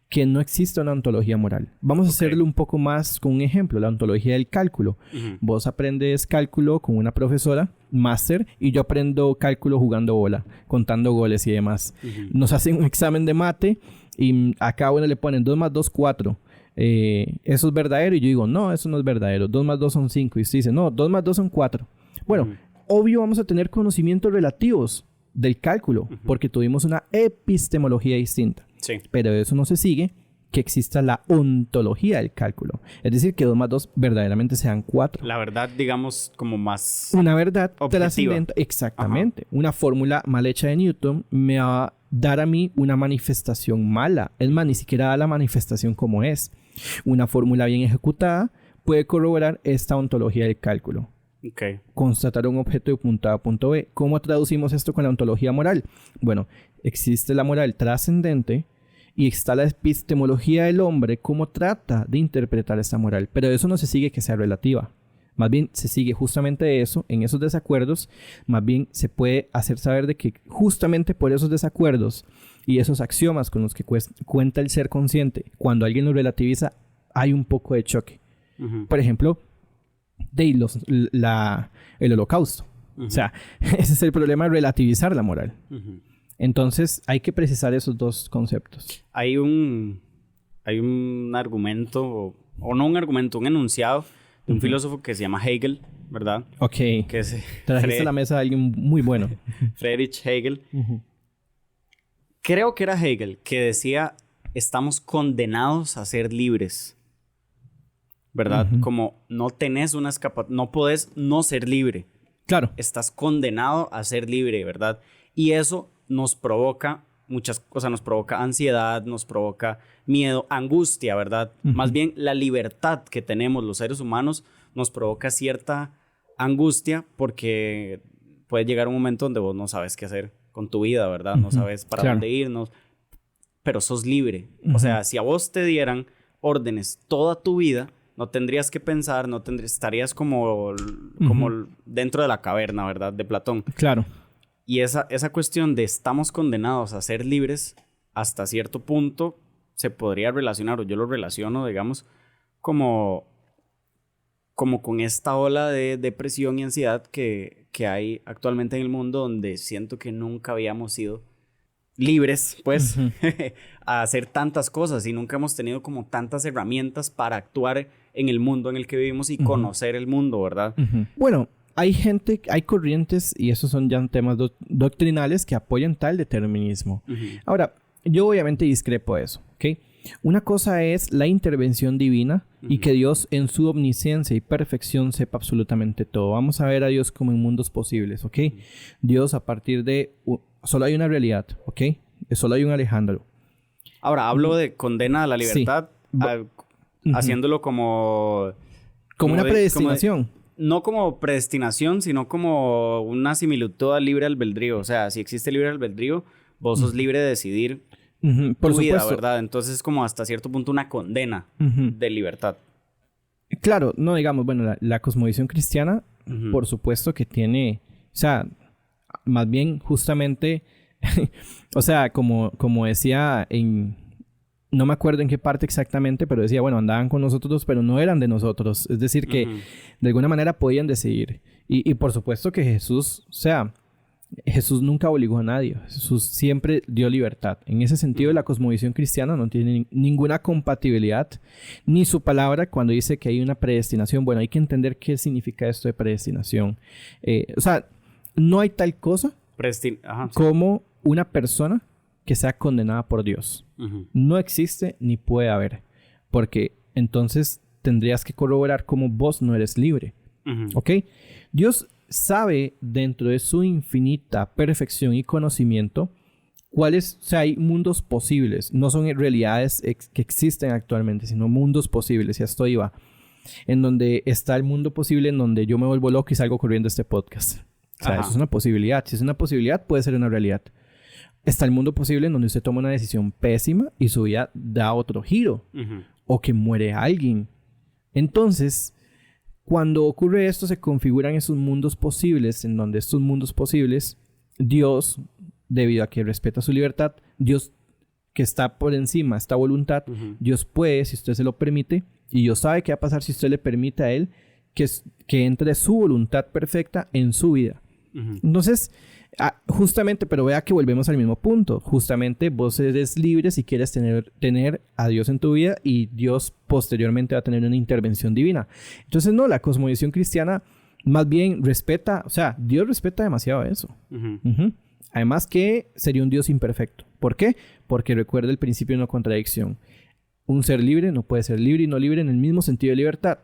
que no exista una ontología moral. Vamos a hacerlo un poco más con un ejemplo. La ontología del cálculo. Vos aprendes cálculo con una profesora, máster, y yo aprendo cálculo jugando bola, contando goles y demás. Nos hacen un examen de mate y a cada uno le ponen 2 más 2, 4. ¿Eso es verdadero? Y yo digo, no, eso no es verdadero. 2 más 2 son 5. Y usted dice, no, 2 más 2 son 4. Bueno, obvio vamos a tener conocimientos relativos del cálculo porque tuvimos una epistemología distinta. Sí. Pero eso no se sigue que exista la ontología del cálculo. Es decir, que 2 más 2 verdaderamente sean 4. La verdad, digamos, como más Una verdad objetiva. trascendente. Exactamente. Ajá. Una fórmula mal hecha de Newton me va a dar a mí una manifestación mala. Es más, ni siquiera da la manifestación como es. Una fórmula bien ejecutada puede corroborar esta ontología del cálculo. Okay. Constatar un objeto de punto A a punto B. ¿Cómo traducimos esto con la ontología moral? Bueno, existe la moral trascendente y está la epistemología del hombre, cómo trata de interpretar esta moral. Pero eso no se sigue que sea relativa. Más bien se sigue justamente eso, en esos desacuerdos, más bien se puede hacer saber de que justamente por esos desacuerdos y esos axiomas con los que cuenta el ser consciente, cuando alguien lo relativiza, hay un poco de choque. Uh-huh. Por ejemplo, el holocausto. Uh-huh. O sea, ese es el problema de relativizar la moral. Uh-huh. Entonces, hay que precisar esos 2 conceptos. Hay un argumento, o no un argumento, un enunciado de un filósofo que se llama Hegel, ¿verdad? Ok. Que es trajiste a la mesa a alguien muy bueno. Friedrich Hegel. Uh-huh. Creo que era Hegel que decía, estamos condenados a ser libres, ¿verdad? Uh-huh. Como no tenés una escapatoria, no podés no ser libre. Claro. Estás condenado a ser libre, ¿verdad? Y eso nos provoca muchas cosas, nos provoca ansiedad, nos provoca miedo, angustia, ¿verdad? Uh-huh. Más bien la libertad que tenemos los seres humanos nos provoca cierta angustia porque puede llegar un momento donde vos no sabes qué hacer con tu vida, ¿verdad? Uh-huh. No sabes para dónde irnos, pero sos libre. Uh-huh. O sea, si a vos te dieran órdenes toda tu vida, no tendrías que pensar, estarías como dentro de la caverna, ¿verdad? De Platón. Claro. Y esa cuestión de estamos condenados a ser libres, hasta cierto punto se podría relacionar, o yo lo relaciono, digamos, como con esta ola de depresión y ansiedad que hay actualmente en el mundo, donde siento que nunca habíamos sido libres, pues, uh-huh. a hacer tantas cosas y nunca hemos tenido como tantas herramientas para actuar en el mundo en el que vivimos y uh-huh. conocer el mundo, ¿verdad? Uh-huh. Bueno, hay corrientes, y esos son ya temas doctrinales que apoyan tal determinismo. Uh-huh. Ahora, yo obviamente discrepo de eso, ¿ok? Una cosa es la intervención divina uh-huh. y que Dios en su omnisciencia y perfección sepa absolutamente todo. Vamos a ver a Dios como en mundos posibles, ¿ok? Uh-huh. Dios a partir de... solo hay una realidad, ¿ok? Solo hay un Alejandro. Ahora, hablo de condena a la libertad, sí. Uh-huh. haciéndolo como una predestinación. No como predestinación, sino como una similitud al libre albedrío. O sea, si existe libre albedrío, vos sos libre de decidir uh-huh. Por tu vida, supuesto. ¿verdad? Entonces es como hasta cierto punto una condena uh-huh. de libertad. Claro, no digamos, bueno, la cosmovisión cristiana, uh-huh. por supuesto que tiene, o sea, más bien justamente, o sea, como decía no me acuerdo en qué parte exactamente, pero decía, bueno, andaban con nosotros, pero no eran de nosotros. Es decir, que uh-huh. de alguna manera podían decidir. Y por supuesto que Jesús, o sea, Jesús nunca obligó a nadie. Jesús siempre dio libertad. En ese sentido, uh-huh. la cosmovisión cristiana no tiene ninguna compatibilidad, ni su palabra cuando dice que hay una predestinación. Bueno, hay que entender qué significa esto de predestinación. O sea, no hay tal cosa Ajá, sí. como una persona que sea condenada por Dios. Uh-huh. No existe ni puede haber. Porque entonces tendrías que corroborar cómo vos no eres libre. Uh-huh. ¿Ok? Dios sabe dentro de su infinita perfección y conocimiento cuáles, o sea, hay mundos posibles. No son realidades que existen actualmente, sino mundos posibles. Y esto iba. En donde está el mundo posible en donde yo me vuelvo loco y salgo corriendo este podcast. O sea, Ajá. eso es una posibilidad. Si es una posibilidad, puede ser una realidad. Está el mundo posible en donde usted toma una decisión pésima y su vida da otro giro. Uh-huh. O que muere alguien. Entonces, cuando ocurre esto, se configuran esos mundos posibles, en donde estos mundos posibles, Dios, debido a que respeta su libertad, Dios que está por encima, esta voluntad, uh-huh. Dios puede, si usted se lo permite, y Dios sabe qué va a pasar si usted le permite a Él que entre su voluntad perfecta en su vida. Uh-huh. Entonces, justamente, pero vea que volvemos al mismo punto. Justamente vos eres libre si quieres tener a Dios en tu vida y Dios posteriormente va a tener una intervención divina. Entonces, no, la cosmovisión cristiana más bien respeta, o sea, Dios respeta demasiado eso. Uh-huh. Uh-huh. Además que sería un Dios imperfecto. ¿Por qué? Porque recuerda el principio de no contradicción. Un ser libre no puede ser libre y no libre en el mismo sentido de libertad.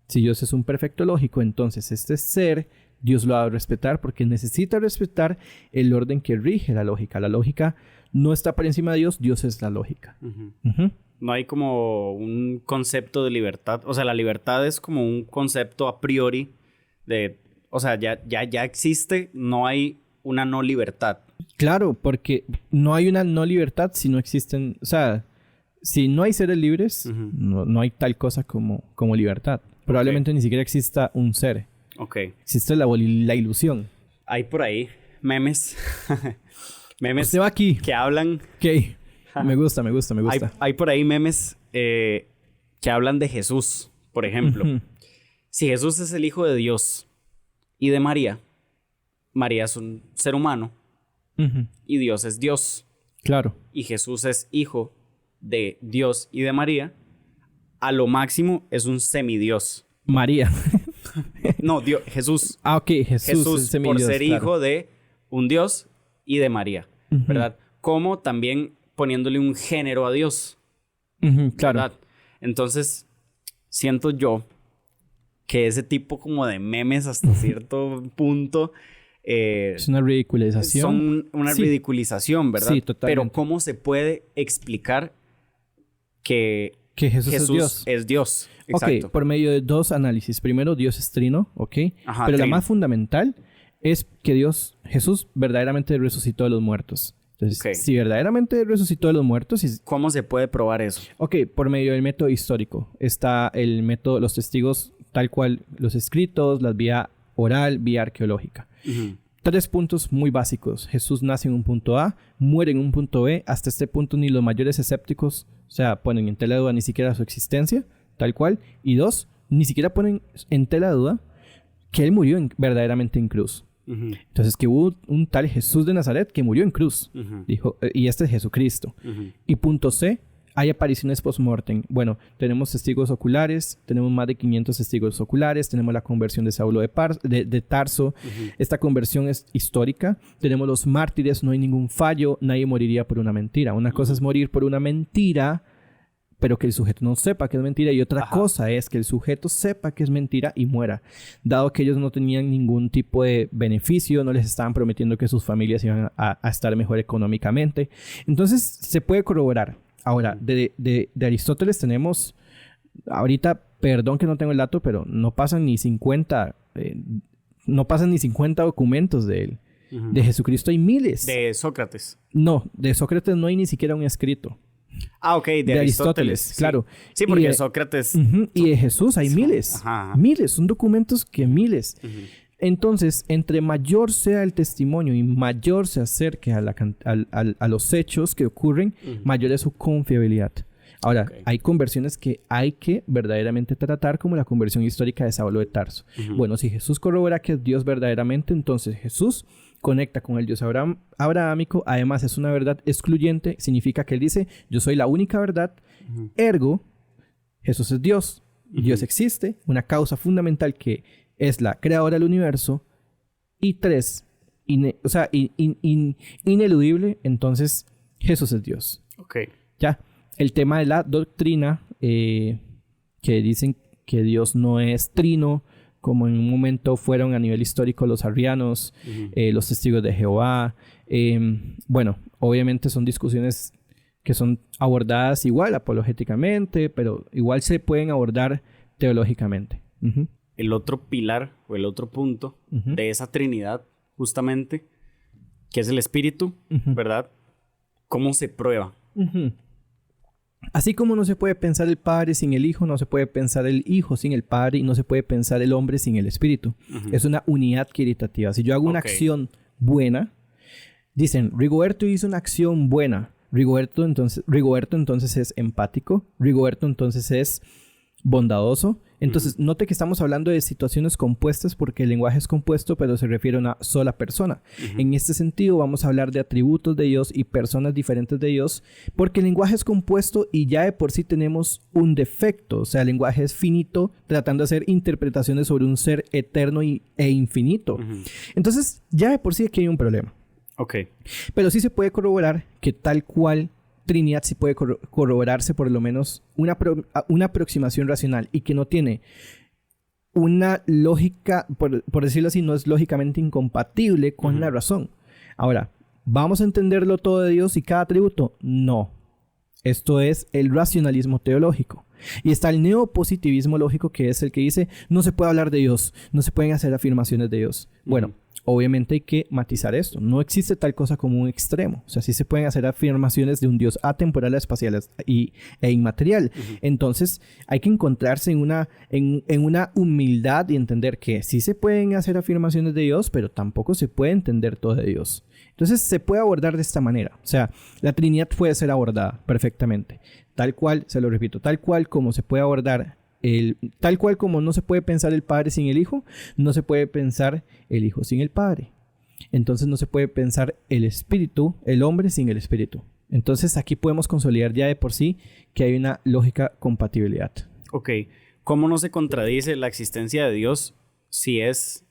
Si Dios es un perfecto lógico, entonces este ser, Dios lo va a respetar porque necesita respetar el orden que rige la lógica. La lógica no está por encima de Dios, Dios es la lógica. No hay como un concepto de libertad. O sea, la libertad es como un concepto a priori de... O sea, ya existe, no hay una no libertad. Claro, porque no hay una no libertad si no existen... O sea, si no hay seres libres, no hay tal cosa como libertad. Probablemente ni siquiera exista un ser. Existe la ilusión. Hay por ahí memes. Memes Usted va aquí. Que hablan... Ok. Me gusta. Hay por ahí memes que hablan de Jesús, por ejemplo. Si Jesús es el Hijo de Dios y de María, María es un ser humano y Dios es Dios. Claro. Y Jesús es hijo de Dios y de María, a lo máximo es un semidios. María. No, Jesús. Ah, ok. Jesús es semidios, por ser hijo de un Dios y de María, ¿verdad? Como también poniéndole un género a Dios. Claro. ¿Verdad? Entonces, siento yo que ese tipo como de memes hasta cierto punto... es una ridiculización. Son una ridiculización, ¿verdad? Sí, totalmente. Pero ¿cómo se puede explicar que Jesús es Dios? Exacto. Ok, por medio de dos análisis. Primero, Dios es trino, ¿ok? Ajá, pero trino. la más fundamental es que Jesús verdaderamente resucitó de los muertos. Entonces, si verdaderamente resucitó de los muertos... ¿Cómo se puede probar eso? Ok, por medio del método histórico. Está el método, los testigos tal cual, los escritos, la vía oral, vía arqueológica. 3 puntos muy básicos. Jesús nace en un punto A, muere en un punto B. Hasta este punto ni los mayores escépticos, o sea, ponen en tela de duda ni siquiera su existencia, tal cual. Y 2, ni siquiera ponen en tela de duda que él murió verdaderamente en cruz. Entonces, que hubo un tal Jesús de Nazaret que murió en cruz. Dijo, y este es Jesucristo. Y punto C, hay apariciones post-mortem. Bueno, tenemos testigos oculares, tenemos más de 500 testigos oculares, tenemos la conversión de Saulo de Tarso. Esta conversión es histórica. Tenemos los mártires, no hay ningún fallo, nadie moriría por una mentira. Una cosa es morir por una mentira, pero que el sujeto no sepa que es mentira. Y otra cosa es que el sujeto sepa que es mentira y muera. Dado que ellos no tenían ningún tipo de beneficio, no les estaban prometiendo que sus familias iban a estar mejor económicamente. Entonces, se puede corroborar. Ahora, de Aristóteles tenemos... Ahorita, perdón que no tengo el dato, pero no pasan ni 50... no pasan ni 50 documentos de él. De Jesucristo hay miles. De Sócrates. No, de Sócrates no hay ni siquiera un escrito. Ah, ok, de Aristóteles. Sí. Claro. Sí, porque Sócrates... Y de Jesús hay miles. Miles, son documentos que miles. Entonces, entre mayor sea el testimonio y mayor se acerque a los hechos que ocurren, mayor es su confiabilidad. Ahora, hay conversiones que hay que verdaderamente tratar, como la conversión histórica de Saulo de Tarso. Bueno, si Jesús corrobora que es Dios verdaderamente, entonces Jesús conecta con el Dios abrahámico. Además, es una verdad excluyente. Significa que él dice, yo soy la única verdad. Ergo, Jesús es Dios. Dios existe. Una causa fundamental que es la creadora del universo. Y 3, ineludible. Entonces, Jesús es Dios. Ok. Ya. El tema de la doctrina, que dicen que Dios no es trino, como en un momento fueron a nivel histórico los arrianos, los testigos de Jehová. Bueno, obviamente son discusiones que son abordadas igual apologéticamente, pero igual se pueden abordar teológicamente. El otro pilar o el otro punto de esa Trinidad, justamente, que es el Espíritu, ¿verdad? ¿Cómo se prueba? Así como no se puede pensar el Padre sin el Hijo, no se puede pensar el Hijo sin el Padre y no se puede pensar el hombre sin el Espíritu. Es una unidad caritativa. Si yo hago una acción buena, dicen, Rigoberto hizo una acción buena. Rigoberto entonces es empático. Rigoberto entonces es bondadoso. Entonces, note que estamos hablando de situaciones compuestas porque el lenguaje es compuesto, pero se refiere a una sola persona. En este sentido, vamos a hablar de atributos de Dios y personas diferentes de Dios, porque el lenguaje es compuesto y ya de por sí tenemos un defecto. O sea, el lenguaje es finito, tratando de hacer interpretaciones sobre un ser eterno e infinito. Entonces, ya de por sí aquí hay un problema. Ok. Pero sí se puede corroborar que tal cual Trinidad sí puede corroborarse por lo menos una aproximación racional y que no tiene una lógica, por decirlo así, no es lógicamente incompatible con la razón. Ahora, ¿vamos a entenderlo todo de Dios y cada atributo? No. Esto es el racionalismo teológico. Y está el neopositivismo lógico, que es el que dice, no se puede hablar de Dios, no se pueden hacer afirmaciones de Dios. Bueno, obviamente hay que matizar esto. No existe tal cosa como un extremo. O sea, sí se pueden hacer afirmaciones de un Dios atemporal, espacial e inmaterial. Entonces, hay que encontrarse en una humildad y entender que sí se pueden hacer afirmaciones de Dios, pero tampoco se puede entender todo de Dios. Entonces, se puede abordar de esta manera. O sea, la Trinidad puede ser abordada perfectamente. Tal cual, se lo repito, tal cual como se puede abordar tal cual como no se puede pensar el Padre sin el Hijo, no se puede pensar el Hijo sin el Padre. Entonces no se puede pensar el Espíritu, el hombre sin el Espíritu. Entonces aquí podemos consolidar ya de por sí que hay una lógica compatibilidad. Ok. ¿Cómo no se contradice la existencia de Dios si es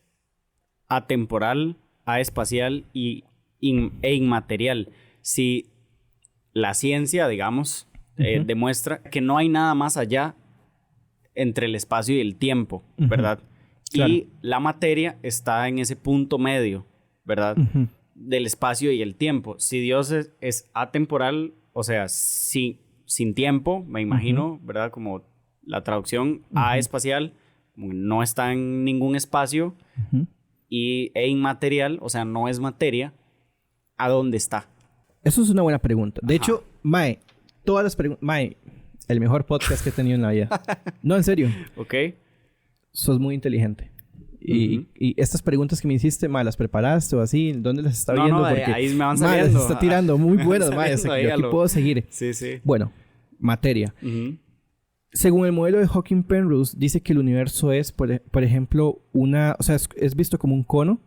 atemporal, aespacial e inmaterial? Si la ciencia, digamos, demuestra que no hay nada más allá entre el espacio y el tiempo, ¿verdad? Claro. Y la materia está en ese punto medio, ¿verdad? Del espacio y el tiempo. Si Dios es atemporal, o sea, sin tiempo, me imagino, ¿verdad? Como la traducción aespacial, no está en ningún espacio, e inmaterial, o sea, no es materia, ¿a dónde está? Eso es una buena pregunta. De hecho, Mae, todas las preguntas... Mae, el mejor podcast que he tenido en la vida. No, en serio. Ok. Sos muy inteligente. Y estas preguntas que me hiciste, mae, ¿las preparaste o así? ¿Dónde las está viendo? No, porque ahí me van saliendo. Mae, las está tirando muy buenas, mae. Yo aquí puedo seguir. Sí, sí. Bueno, materia. Según el modelo de Hawking-Penrose, dice que el universo es, por ejemplo, o sea, es visto como un cono.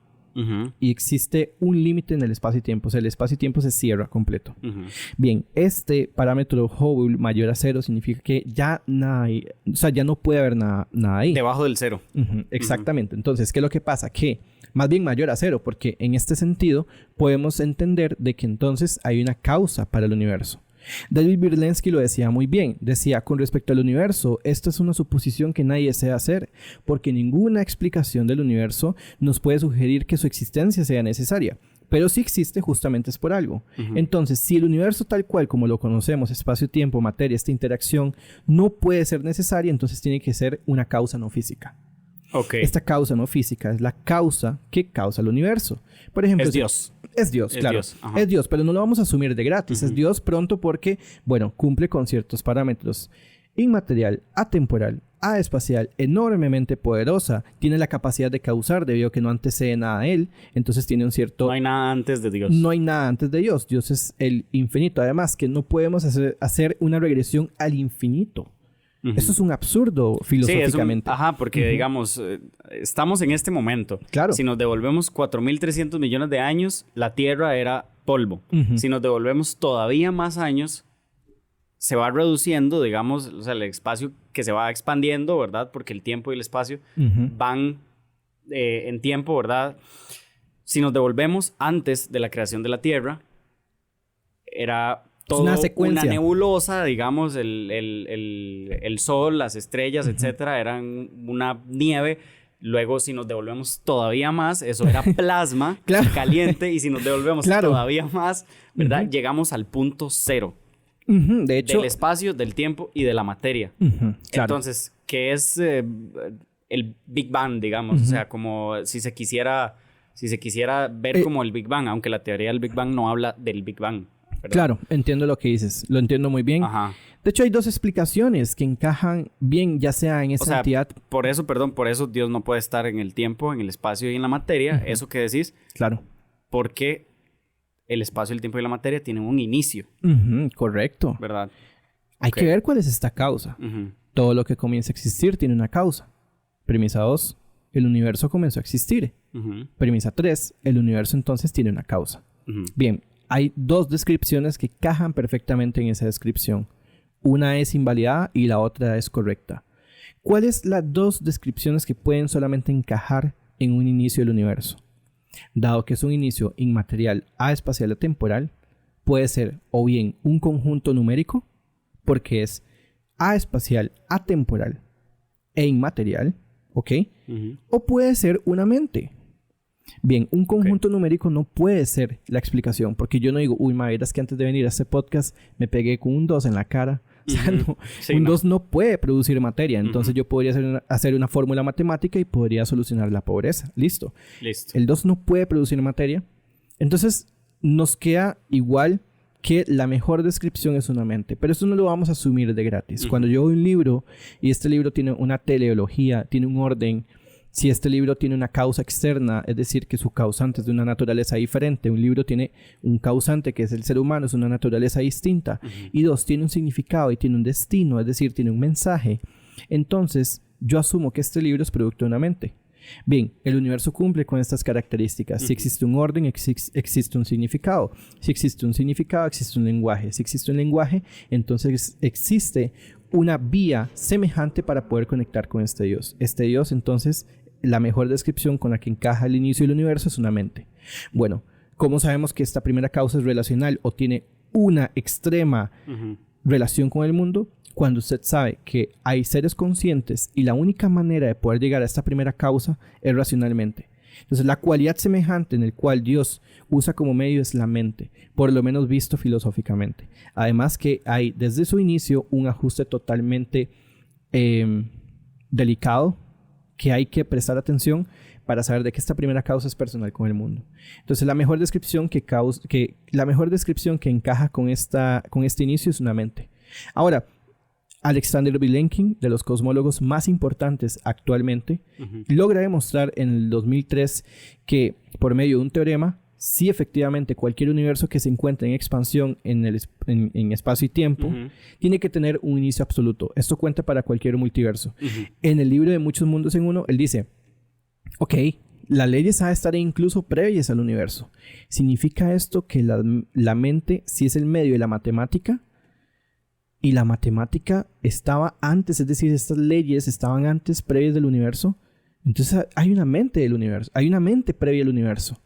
Y existe un límite en el espacio y tiempo. O sea, el espacio y tiempo se cierra completo. Bien, este parámetro Hubble mayor a 0 significa que ya nada hay, o sea, ya no puede haber nada ahí. Debajo del 0. Exactamente. Entonces, ¿qué es lo que pasa? Que más bien mayor a 0, porque en este sentido podemos entender de que entonces hay una causa para el universo. David Berlinski lo decía muy bien. Decía, con respecto al universo, esto es una suposición que nadie desea hacer, porque ninguna explicación del universo nos puede sugerir que su existencia sea necesaria. Pero si existe, justamente es por algo. Entonces, si el universo tal cual como lo conocemos, espacio, tiempo, materia, esta interacción, no puede ser necesaria, entonces tiene que ser una causa no física. Okay. Esta causa no física es la causa que causa el universo. Por ejemplo, es Dios. Es Dios, claro. Es Dios, pero no lo vamos a asumir de gratis. Es Dios pronto porque, bueno, cumple con ciertos parámetros. Inmaterial, atemporal, aespacial, enormemente poderosa. Tiene la capacidad de causar debido a que no antecede nada a él. Entonces tiene un cierto... No hay nada antes de Dios. No hay nada antes de Dios. Dios es el infinito. Además, que no podemos hacer una regresión al infinito. Eso es un absurdo filosóficamente. Sí, porque digamos, estamos en este momento. Claro. Si nos devolvemos 4.300 millones de años, la Tierra era polvo. Si nos devolvemos todavía más años, se va reduciendo, digamos, o sea, el espacio que se va expandiendo, ¿verdad? Porque el tiempo y el espacio van en tiempo, ¿verdad? Si nos devolvemos antes de la creación de la Tierra, era... todo una nebulosa, digamos, el sol, las estrellas, etcétera, eran una nieve. Luego, si nos devolvemos todavía más, eso era plasma caliente. Y si nos devolvemos todavía más, ¿verdad? Llegamos al punto cero. De hecho... del espacio, del tiempo y de la materia. Entonces, ¿qué es el Big Bang, digamos? O sea, como si se quisiera ver como el Big Bang, aunque la teoría del Big Bang no habla del Big Bang. ¿verdad? Claro, entiendo lo que dices. Lo entiendo muy bien. De hecho, hay dos explicaciones que encajan bien, ya sea en esa entidad... Por eso Dios no puede estar en el tiempo, en el espacio y en la materia. Eso que decís. Claro. Porque el espacio, el tiempo y la materia tienen un inicio. Correcto. ¿Verdad? Hay que ver cuál es esta causa. Todo lo que comienza a existir tiene una causa. Premisa 2. El universo comenzó a existir. Premisa 3. El universo entonces tiene una causa. Bien. Hay dos descripciones que cajan perfectamente en esa descripción. Una es invalidada y la otra es correcta. ¿Cuáles las dos descripciones que pueden solamente encajar en un inicio del universo? Dado que es un inicio inmaterial, aespacial o temporal, puede ser o bien un conjunto numérico, porque es aespacial, atemporal e inmaterial, ¿ok? O puede ser una mente. Bien, un conjunto numérico no puede ser la explicación, porque yo no digo, uy, ma, verás que antes de venir a este podcast me pegué con un 2 en la cara. O sea, no, sí, un 2 no puede producir materia. Entonces yo podría hacer una fórmula matemática y podría solucionar la pobreza. Listo. El 2 no puede producir materia. Entonces nos queda igual que la mejor descripción es una mente. Pero eso no lo vamos a asumir de gratis. Cuando yo veo un libro y este libro tiene una teleología, tiene un orden, si este libro tiene una causa externa, es decir, que su causante es de una naturaleza diferente, un libro tiene un causante que es el ser humano, es una naturaleza distinta, y 2, tiene un significado y tiene un destino, es decir, tiene un mensaje, entonces yo asumo que este libro es producto de una mente. Bien, el universo cumple con estas características. Si existe un orden, existe un significado. Si existe un significado, existe un lenguaje. Si existe un lenguaje, entonces existe una vía semejante para poder conectar con este Dios. Este Dios, entonces, la mejor descripción con la que encaja el inicio del universo es una mente. Bueno, ¿cómo sabemos que esta primera causa es relacional o tiene una extrema relación con el mundo? Cuando usted sabe que hay seres conscientes y la única manera de poder llegar a esta primera causa es racionalmente. Entonces, la cualidad semejante en el cual Dios usa como medio es la mente, por lo menos visto filosóficamente. Además que hay desde su inicio un ajuste totalmente delicado que hay que prestar atención para saber de que esta primera causa es personal con el mundo. Entonces, la mejor descripción que encaja con este inicio es una mente. Ahora, Alexander Vilenkin, de los cosmólogos más importantes actualmente, logra demostrar en el 2003 que por medio de un teorema, sí efectivamente cualquier universo que se encuentre en expansión en espacio y tiempo tiene que tener un inicio absoluto. Esto cuenta para cualquier multiverso. En el libro de Muchos Mundos en Uno, él dice, ok, las leyes han de estar incluso previas al universo. ¿Significa esto que la mente sí es el medio de la matemática? Y la matemática estaba antes, es decir, estas leyes estaban antes, previas del universo. Entonces hay una mente del universo, hay una mente previa al universo.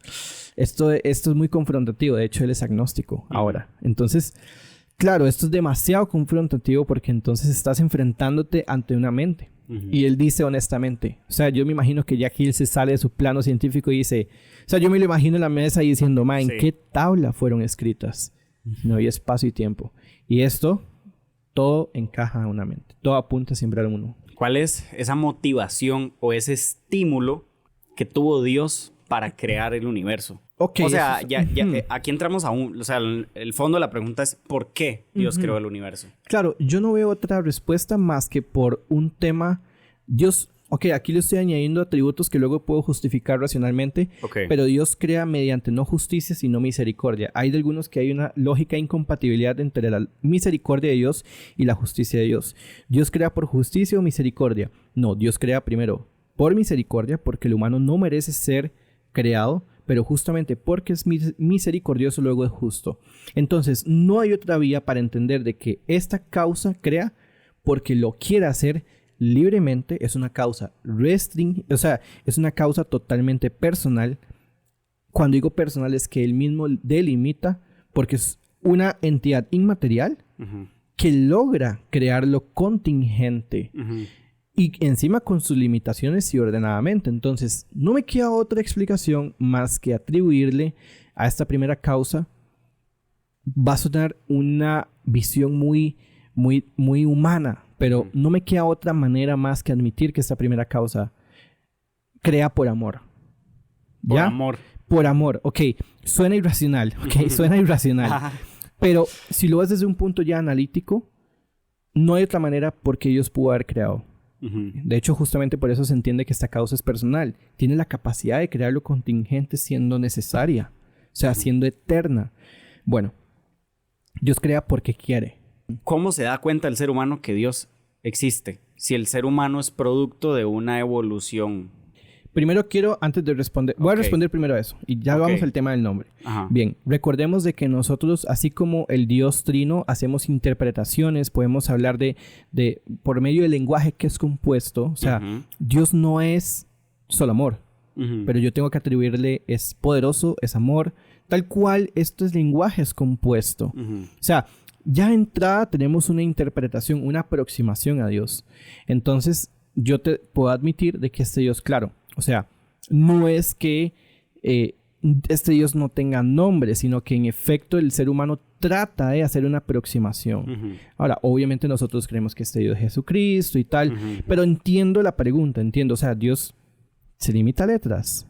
Esto es muy confrontativo, de hecho él es agnóstico ahora. Entonces, claro, esto es demasiado confrontativo porque entonces estás enfrentándote ante una mente. Y él dice honestamente, o sea, yo me imagino que Jack Hill se sale de su plano científico y dice, o sea, yo me lo imagino en la mesa y diciendo, ma, ¿en qué tabla fueron escritas? No hay espacio y tiempo. Y esto... todo encaja en una mente. Todo apunta siempre al uno. ¿Cuál es esa motivación o ese estímulo que tuvo Dios para crear el universo? Okay, o sea, aquí entramos a o sea, el fondo de la pregunta es ¿por qué Dios creó el universo? Claro, yo no veo otra respuesta más que por un tema... Dios... Ok, aquí le estoy añadiendo atributos que luego puedo justificar racionalmente, pero Dios crea mediante no justicia, sino misericordia. Hay de algunos que hay una lógica incompatibilidad entre la misericordia de Dios y la justicia de Dios. ¿Dios crea por justicia o misericordia? No, Dios crea primero por misericordia, porque el humano no merece ser creado, pero justamente porque es misericordioso, luego es justo. Entonces, no hay otra vía para entender de que esta causa crea porque lo quiere hacer libremente. Es una causa o sea, es una causa totalmente personal. Cuando digo personal es que él mismo delimita, porque es una entidad inmaterial que logra crear lo contingente y encima con sus limitaciones y ordenadamente. Entonces, no me queda otra explicación más que atribuirle a esta primera causa. Va a sonar una visión muy humana, pero no me queda otra manera más que admitir que esta primera causa crea por amor. ¿Ya? Por amor. Por amor. Ok, suena irracional. Ok, suena irracional. Pero si lo ves desde un punto ya analítico, no hay otra manera porque Dios pudo haber creado. De hecho, justamente por eso se entiende que esta causa es personal. Tiene la capacidad de crear lo contingente siendo necesaria. O sea, siendo eterna. Bueno, Dios crea porque quiere. ¿Cómo se da cuenta el ser humano que Dios existe? Si el ser humano es producto de una evolución. Primero antes de responder, voy a responder primero a eso y ya vamos al tema del nombre. Bien, recordemos de que nosotros, así como el Dios Trino, hacemos interpretaciones, podemos hablar de por medio del lenguaje que es compuesto. O sea, Dios no es solo amor. pero yo tengo que atribuirle es poderoso, es amor, tal cual esto es lenguaje es compuesto. O sea, ya de entrada tenemos una interpretación, una aproximación a Dios. Entonces, yo te puedo admitir de que este Dios, claro, o sea, no es que este Dios no tenga nombre, sino que en efecto el ser humano trata de hacer una aproximación. Ahora, obviamente nosotros creemos que este Dios es Jesucristo y tal, pero entiendo la pregunta, o sea, Dios se limita a letras.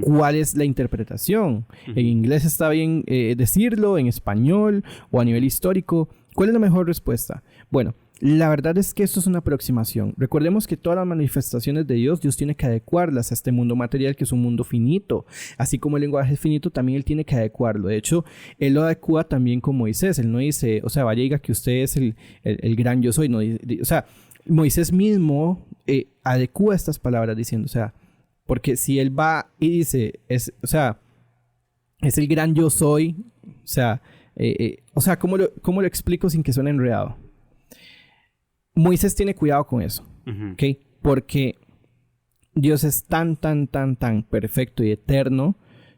¿Cuál es la interpretación? En inglés está bien decirlo, en español o a nivel histórico. ¿Cuál es la mejor respuesta? Bueno, la verdad es que esto es una aproximación. Recordemos que todas las manifestaciones de Dios tiene que adecuarlas a este mundo material, que es un mundo finito. Así como el lenguaje es finito, también Él tiene que adecuarlo. De hecho, Él lo adecua también con Moisés. Él no dice, o sea, vaya y diga que usted es el gran yo soy. No, o sea, Moisés mismo adecua estas palabras diciendo, o sea, porque si Él va y dice, es el gran yo soy, o sea, ¿cómo lo explico sin que suene enredado? Moisés tiene cuidado con eso, ¿ok? Porque Dios es tan perfecto y eterno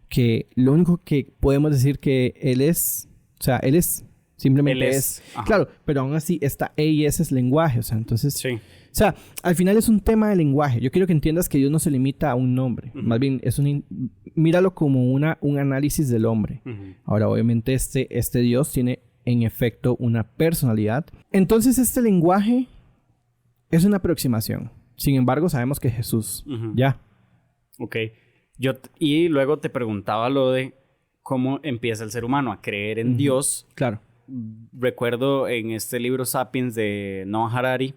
que lo único que podemos decir que Él es, o sea, Él es, simplemente Él es. Claro, pero aún así está E y S es lenguaje, o sea, entonces... Sí. O sea, al final es un tema de lenguaje. Yo quiero que entiendas que Dios no se limita a un nombre. Más bien, míralo como un análisis del hombre. Ahora, obviamente, este Dios tiene en efecto una personalidad. Entonces, este lenguaje es una aproximación. Sin embargo, sabemos que Jesús, ya. Ok. Y luego te preguntaba lo de cómo empieza el ser humano a creer en Dios. Claro. Recuerdo en este libro Sapiens de Noah Harari,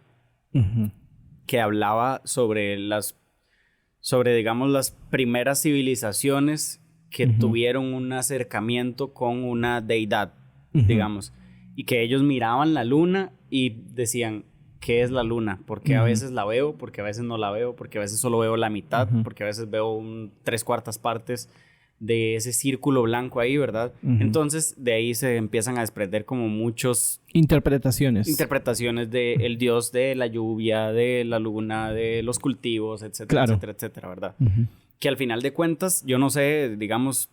que hablaba sobre digamos, las primeras civilizaciones que tuvieron un acercamiento con una deidad, digamos, y que ellos miraban la luna y decían, ¿qué es la luna? Porque a veces la veo, porque a veces no la veo, porque a veces solo veo la mitad, porque a veces veo 3/4 partes de ese círculo blanco ahí, ¿verdad? Entonces, de ahí se empiezan a desprender como muchos... Interpretaciones del dios de la lluvia, de la luna, de los cultivos, etcétera, etcétera, etcétera, ¿verdad? Que al final de cuentas, yo no sé, digamos,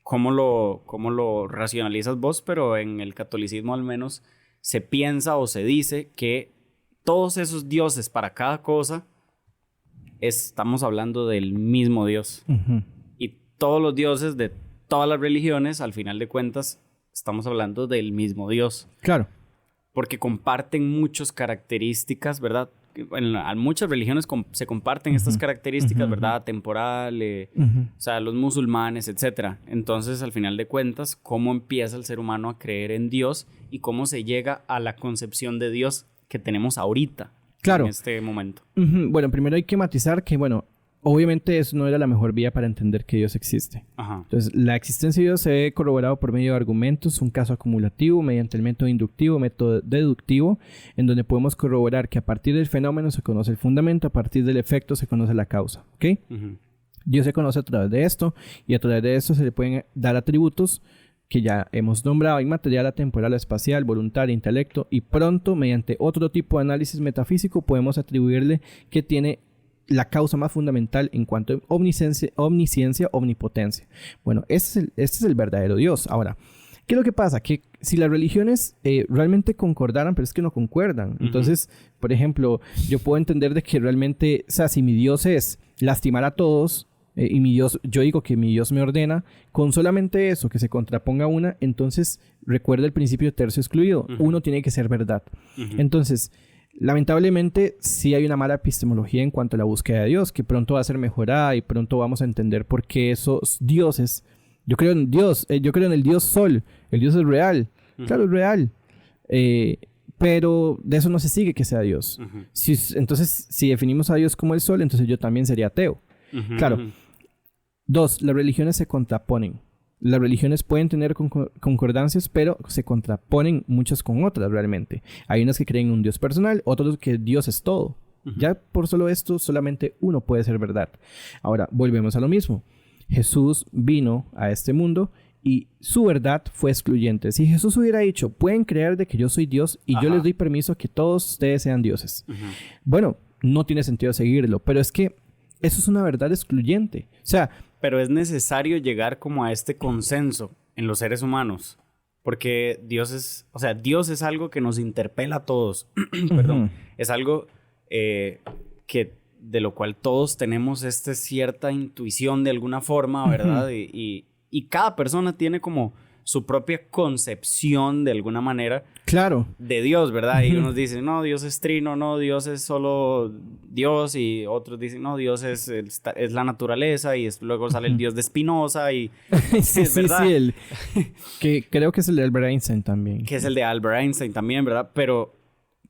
cómo lo racionalizas vos, pero en el catolicismo al menos se piensa o se dice que todos esos dioses para cada cosa estamos hablando del mismo Dios. Todos los dioses de todas las religiones, al final de cuentas, estamos hablando del mismo Dios. Claro. Porque comparten muchas características, ¿verdad? En muchas religiones se comparten estas características, ¿verdad? Temporal, o sea, los musulmanes, etc. Entonces, al final de cuentas, ¿cómo empieza el ser humano a creer en Dios y cómo se llega a la concepción de Dios que tenemos ahorita, en este momento? Bueno, primero hay que matizar que, obviamente eso no era la mejor vía para entender que Dios existe. Entonces, la existencia de Dios se ve corroborado por medio de argumentos, un caso acumulativo, mediante el método inductivo, método deductivo, en donde podemos corroborar que a partir del fenómeno se conoce el fundamento, a partir del efecto se conoce la causa. ¿Ok? Dios se conoce a través de esto, y a través de esto se le pueden dar atributos que ya hemos nombrado: inmaterial, atemporal, espacial, voluntario, intelecto, y pronto, mediante otro tipo de análisis metafísico, podemos atribuirle que tiene la causa más fundamental en cuanto a omnisciencia, omnipotencia. Bueno, este es el verdadero Dios. Ahora, ¿qué es lo que pasa? Que si las religiones realmente concordaran, pero es que no concuerdan. Entonces, por ejemplo, yo puedo entender de que realmente, o sea, si mi Dios es lastimar a todos, y mi Dios, yo digo que mi Dios me ordena, con solamente eso, que se contraponga una, entonces recuerda el principio de tercio excluido. Uno tiene que ser verdad. Entonces, lamentablemente, sí hay una mala epistemología en cuanto a la búsqueda de Dios, que pronto va a ser mejorada y pronto vamos a entender por qué esos dioses... Yo creo en Dios, yo creo en el Dios Sol. El Dios es real. Claro, es real. Pero de eso no se sigue que sea Dios. Entonces, si definimos a Dios como el Sol, entonces yo también sería ateo. Claro. 2, las religiones se contraponen. Las religiones pueden tener concordancias, pero se contraponen muchas con otras realmente. Hay unas que creen en un Dios personal, otros que Dios es todo. Ya por solo esto, solamente uno puede ser verdad. Ahora, volvemos a lo mismo. Jesús vino a este mundo y su verdad fue excluyente. Si Jesús hubiera dicho, pueden creer de que yo soy Dios y yo les doy permiso a que todos ustedes sean dioses. Bueno, no tiene sentido seguirlo, pero es que eso es una verdad excluyente. O sea, pero es necesario llegar como a este consenso en los seres humanos. Porque Dios es algo que nos interpela a todos. Perdón. Es algo que de lo cual todos tenemos cierta intuición de alguna forma, ¿verdad? Y cada persona tiene como su propia concepción de alguna manera. Claro. De Dios, ¿verdad? Y unos dicen, no, Dios es trino, no, Dios es solo Dios. Y otros dicen, no, Dios es la naturaleza. Y luego sale el Dios de Spinoza y... sí, que creo que es el de Albert Einstein también. Que es el de Albert Einstein también, ¿verdad? Pero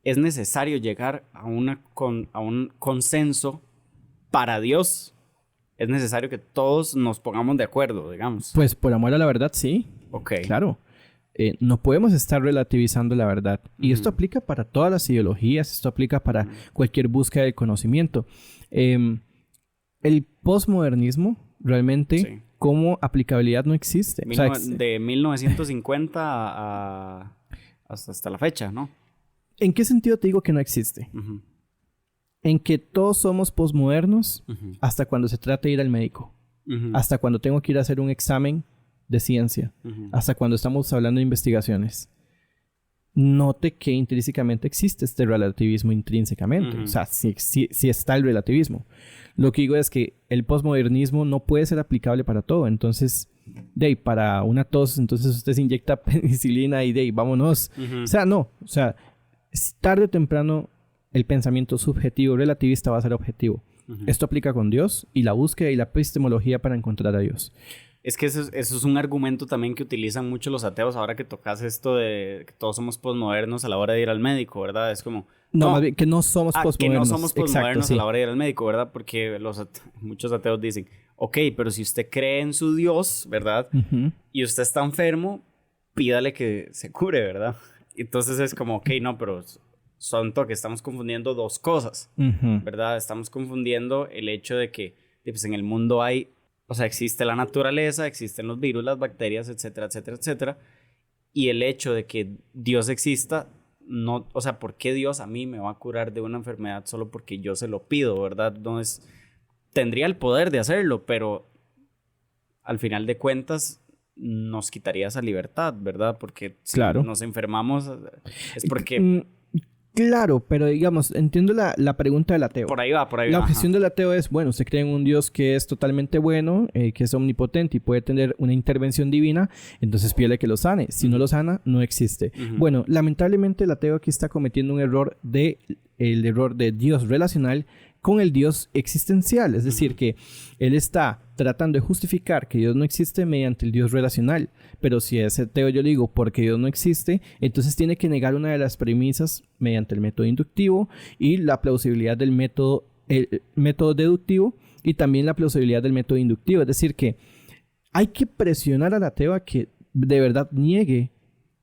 es necesario llegar a un consenso para Dios. Es necesario que todos nos pongamos de acuerdo, digamos. Pues por amor a la verdad, sí. Ok. Claro. No podemos estar relativizando la verdad. Y esto aplica para todas las ideologías, esto aplica para cualquier búsqueda del conocimiento. El posmodernismo realmente como aplicabilidad no existe. De 1950 hasta la fecha, ¿no? ¿En qué sentido te digo que no existe? En que todos somos posmodernos hasta cuando se trata de ir al médico. Hasta cuando tengo que ir a hacer un examen de ciencia. Hasta cuando estamos hablando de investigaciones. Note que intrínsecamente existe este relativismo intrínsecamente. O sea, sí está el relativismo. Lo que digo es que el posmodernismo no puede ser aplicable para todo. Entonces, para una tos, entonces usted se inyecta penicilina y vámonos. O sea, no. O sea, tarde o temprano el pensamiento subjetivo relativista va a ser objetivo. Esto aplica con Dios y la búsqueda y la epistemología para encontrar a Dios. Es que eso es un argumento también que utilizan mucho los ateos ahora que tocas esto de que todos somos posmodernos a la hora de ir al médico, ¿verdad? Es como... No, más bien que no somos posmodernos. Que no somos posmodernos a la hora de ir al médico, ¿verdad? Porque muchos ateos dicen, ok, pero si usted cree en su Dios, ¿verdad? Y usted está enfermo, pídale que se cure, ¿verdad? Entonces es como, ok, no, pero que estamos confundiendo dos cosas, ¿verdad? Estamos confundiendo el hecho de que pues, en el mundo hay... O sea, existe la naturaleza, existen los virus, las bacterias, etcétera, etcétera, etcétera. Y el hecho de que Dios exista, no... O sea, ¿por qué Dios a mí me va a curar de una enfermedad solo porque yo se lo pido, verdad? No es... Tendría el poder de hacerlo, pero al final de cuentas nos quitaría esa libertad, ¿verdad? Porque si nos enfermamos es porque... Claro, pero digamos, entiendo la pregunta del ateo. Por ahí va. La objeción del ateo es, bueno, usted cree en un Dios que es totalmente bueno, que es omnipotente y puede tener una intervención divina, entonces pídele que lo sane. Si no lo sana, no existe. Bueno, lamentablemente el ateo aquí está cometiendo el error de Dios relacional con el Dios existencial. Es decir, que él está tratando de justificar que Dios no existe mediante el Dios relacional. Pero si a ese ateo yo le digo porque Dios no existe, entonces tiene que negar una de las premisas mediante el método inductivo y la plausibilidad del el método deductivo y también la plausibilidad del método inductivo. Es decir, que hay que presionar al ateo a que de verdad niegue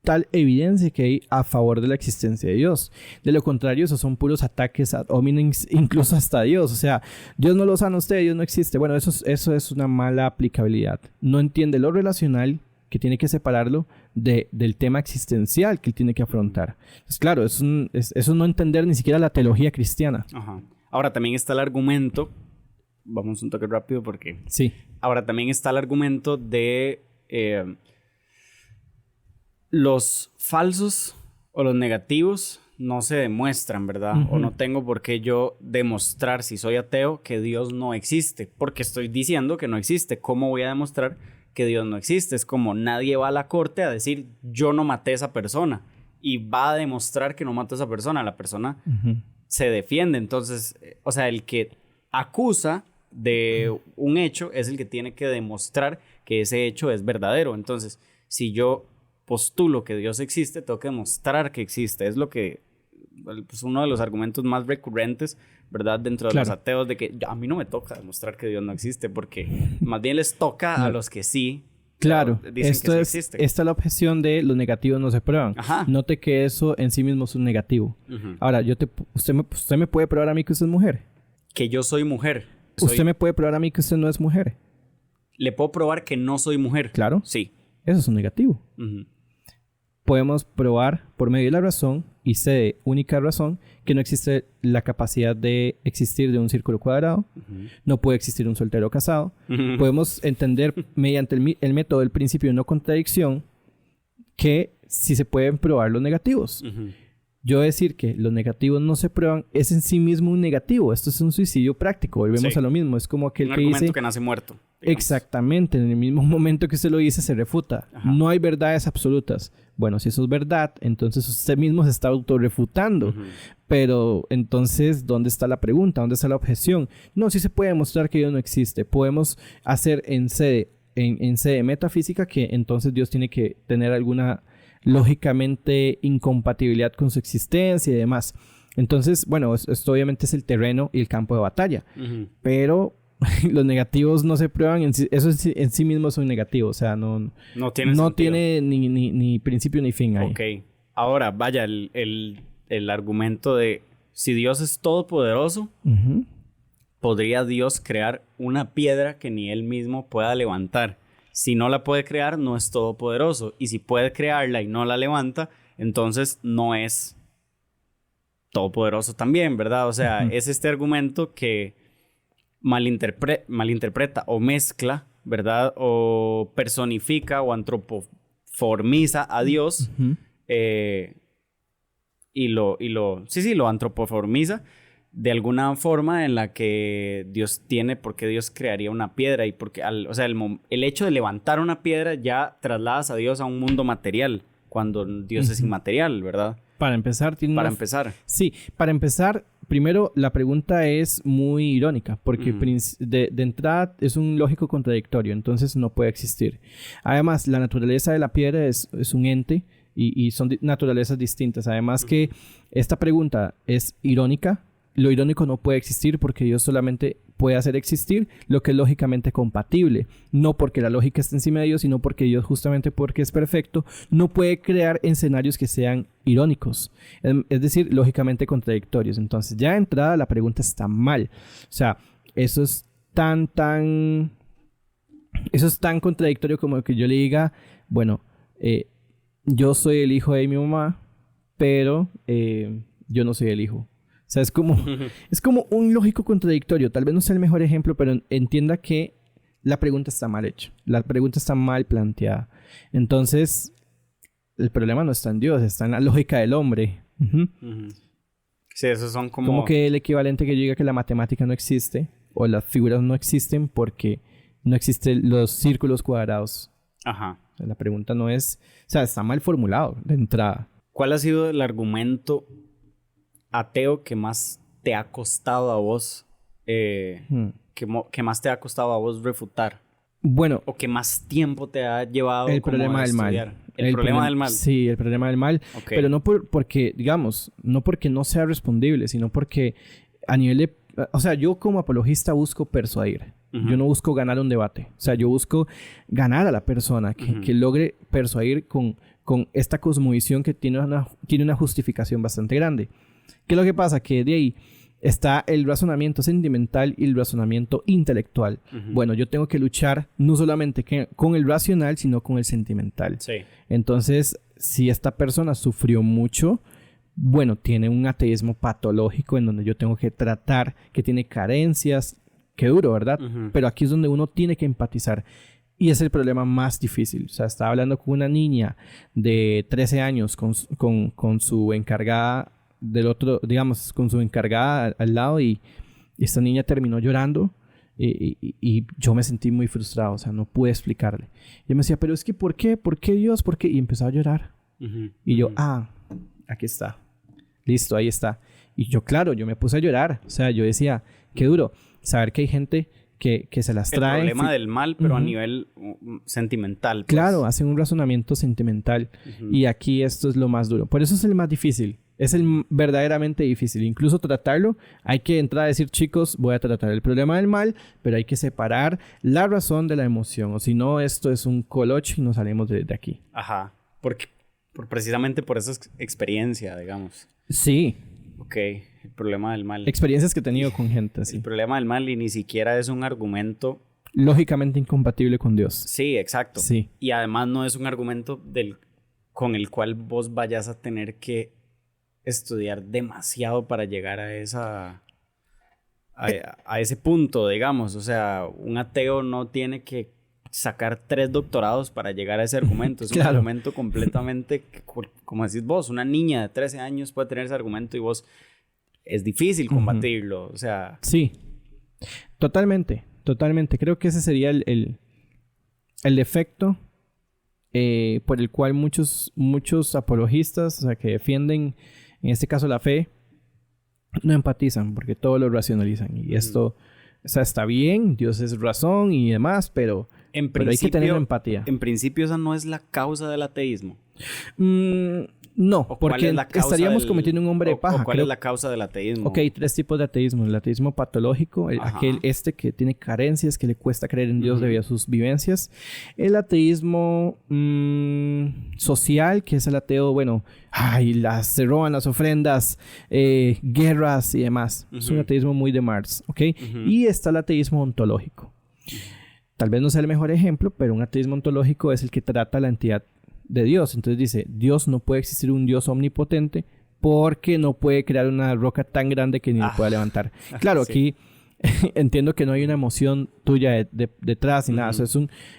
tal evidencia que hay a favor de la existencia de Dios. De lo contrario, esos son puros ataques ad hominem, incluso hasta Dios. O sea, Dios no lo sana a usted, Dios no existe. Bueno, eso es una mala aplicabilidad. No entiende lo relacional, que tiene que separarlo del tema existencial que él tiene que afrontar. Pues claro, eso es no entender ni siquiera la teología cristiana. Ahora también está el argumento, vamos un toque rápido porque... Sí. Ahora también está el argumento de... los falsos o los negativos no se demuestran, ¿verdad? O no tengo por qué yo demostrar, si soy ateo, que Dios no existe. Porque estoy diciendo que no existe. ¿Cómo voy a demostrar que Dios no existe? Es como nadie va a la corte a decir, yo no maté a esa persona. Y va a demostrar que no mató a esa persona. La persona se defiende. Entonces, o sea, el que acusa de un hecho es el que tiene que demostrar que ese hecho es verdadero. Entonces, si yo postulo que Dios existe, tengo que demostrar que existe. Es lo que, pues, uno de los argumentos más recurrentes, ¿verdad? Dentro de los ateos, de que a mí no me toca demostrar que Dios no existe, porque más bien les toca a los que sí. Claro, dicen que sí existe. Esta es la objeción de los negativos no se prueban. Note que eso en sí mismo es un negativo. Ahora, usted me puede probar a mí que usted es mujer. Que yo soy mujer. Usted me puede probar a mí que usted no es mujer. Le puedo probar que no soy mujer. Claro. Sí. Eso es un negativo. podemos probar por medio de la razón, y C de única razón, que no existe la capacidad de existir de un círculo cuadrado, no puede existir un soltero casado. Podemos entender mediante el método del principio de no contradicción que sí se pueden probar los negativos. Yo decir que los negativos no se prueban es en sí mismo un negativo. Esto es un suicidio práctico. Volvemos a lo mismo. Es como aquel un que dice... argumento que nace muerto. Digamos. Exactamente. En el mismo momento que usted lo dice, se refuta. No hay verdades absolutas. Bueno, si eso es verdad, entonces usted mismo se está autorrefutando. Pero entonces, ¿dónde está la pregunta? ¿Dónde está la objeción? No, sí se puede demostrar que Dios no existe. Podemos hacer en sede metafísica que entonces Dios tiene que tener alguna... lógicamente incompatibilidad con su existencia y demás. Entonces, bueno, esto obviamente es el terreno y el campo de batalla. Pero los negativos no se prueban. Eso en sí mismo es un negativo. O sea, no tiene ni principio ni fin ahí. Ok. Ahora, vaya, el argumento de si Dios es todopoderoso, ¿podría Dios crear una piedra que ni Él mismo pueda levantar? Si no la puede crear, no es todopoderoso. Y si puede crearla y no la levanta, entonces no es todopoderoso también, ¿verdad? O sea, es este argumento que malinterpreta o mezcla, ¿verdad? O personifica o antropoformiza a Dios. Lo antropoformiza de alguna forma en la que porque Dios crearía una piedra y porque, el hecho de levantar una piedra ya trasladas a Dios a un mundo material, cuando Dios es inmaterial, ¿verdad? Para empezar, Sí, para empezar, primero la pregunta es muy irónica, porque de entrada es un lógico contradictorio, entonces no puede existir. Además, la naturaleza de la piedra es un ente y son naturalezas distintas. Además que esta pregunta es irónica. Lo irónico no puede existir porque Dios solamente puede hacer existir lo que es lógicamente compatible. No porque la lógica esté encima de Dios, sino porque Dios, justamente porque es perfecto, no puede crear escenarios que sean irónicos. Es decir, lógicamente contradictorios. Entonces, ya de entrada la pregunta está mal. O sea, eso es tan contradictorio como que yo le diga, bueno, yo soy el hijo de mi mamá, pero yo no soy el hijo. O sea, es como un lógico contradictorio. Tal vez no sea el mejor ejemplo, pero entienda que la pregunta está mal hecha. La pregunta está mal planteada. Entonces, el problema no está en Dios, está en la lógica del hombre. Sí, esos son como... Como que el equivalente que yo diga que la matemática no existe o las figuras no existen porque no existen los círculos cuadrados. Ajá. O sea, la pregunta no es... O sea, está mal formulado de entrada. ¿Cuál ha sido el argumento ateo que más te ha costado a vos que más te ha costado a vos refutar? Bueno, o que más tiempo te ha llevado el problema del mal. El problema del mal. Sí, el problema del mal. Okay. Pero no porque, digamos, no porque no sea respondible, sino porque a nivel de... O sea, yo como apologista busco persuadir. Yo no busco ganar un debate. O sea, yo busco ganar a la persona que logre persuadir con esta cosmovisión que tiene una justificación bastante grande. ¿Qué es lo que pasa? Que de ahí está el razonamiento sentimental y el razonamiento intelectual. Bueno, yo tengo que luchar no solamente con el racional, sino con el sentimental. Sí. Entonces, si esta persona sufrió mucho, bueno, tiene un ateísmo patológico en donde yo tengo que tratar, que tiene carencias. Qué duro, ¿verdad? Pero aquí es donde uno tiene que empatizar. Y es el problema más difícil. O sea, estaba hablando con una niña de 13 años con su encargada del otro, digamos, con su encargada al lado, y esta niña terminó llorando y yo me sentí muy frustrado. O sea, no pude explicarle. Y ella me decía, pero es que ¿por qué? ¿Por qué Dios? ¿Por qué? Y empezó a llorar. Y yo, aquí está. Listo, ahí está. Y yo, claro, yo me puse a llorar. O sea, yo decía, qué duro saber que hay gente que se las trae. El problema del mal, pero a nivel sentimental. Pues. Claro, hacen un razonamiento sentimental. Y aquí esto es lo más duro. Por eso es el más difícil. Es el verdaderamente difícil. Incluso tratarlo, hay que entrar a decir, chicos, voy a tratar el problema del mal, pero hay que separar la razón de la emoción. O si no, esto es un colocho y nos salimos de aquí. Ajá. Precisamente por esa experiencia, digamos. Sí. Ok. El problema del mal. Experiencias que he tenido con gente así. El problema del mal y ni siquiera es un argumento... lógicamente incompatible con Dios. Sí, exacto. Sí. Y además no es un argumento con el cual vos vayas a tener que estudiar demasiado para llegar a a ese punto, digamos. O sea, un ateo no tiene que sacar 3 doctorados para llegar a ese argumento. Es un argumento completamente, como decís vos, una niña de 13 años puede tener ese argumento y vos es difícil combatirlo. O sea... Sí, totalmente. Creo que ese sería el defecto por el cual muchos apologistas, o sea, que defienden, en este caso la fe, no empatizan porque todo lo racionalizan. Y esto, o sea, está bien, Dios es razón y demás, pero hay que tener empatía. En principio esa no es la causa del ateísmo. No, porque estaríamos cometiendo un hombre de paja. ¿Cuál es la causa del ateísmo? Ok, hay 3 tipos de ateísmo. El ateísmo patológico, aquel que tiene carencias, que le cuesta creer en Dios debido a sus vivencias. El ateísmo social, que es el ateo, bueno, se roban las ofrendas, guerras y demás. Es un ateísmo muy de Marx, ¿ok? Y está el ateísmo ontológico. Tal vez no sea el mejor ejemplo, pero un ateísmo ontológico es el que trata la entidad de Dios. Entonces dice, Dios no puede existir un Dios omnipotente porque no puede crear una roca tan grande que ni lo pueda levantar. Claro, aquí entiendo que no hay una emoción tuya detrás ni nada. O sea,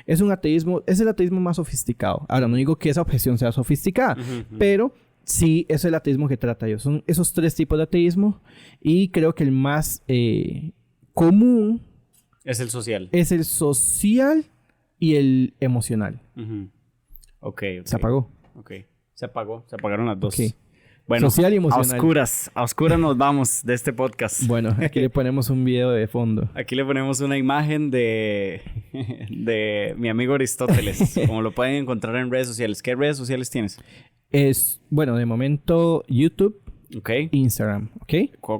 es un ateísmo, es el ateísmo más sofisticado. Ahora, no digo que esa objeción sea sofisticada, pero sí es el ateísmo que trata Dios. Son esos 3 tipos de ateísmo y creo que el más común es el social. Es el social y el emocional. Okay. Se apagó. Se apagaron las 2. Okay. Bueno, social y emocional. A oscuras nos vamos de este podcast. Bueno, aquí le ponemos un video de fondo. Aquí le ponemos una imagen de mi amigo Aristóteles. Como lo pueden encontrar en redes sociales. ¿Qué redes sociales tienes? Bueno, de momento YouTube. Okay. Instagram, ¿ok?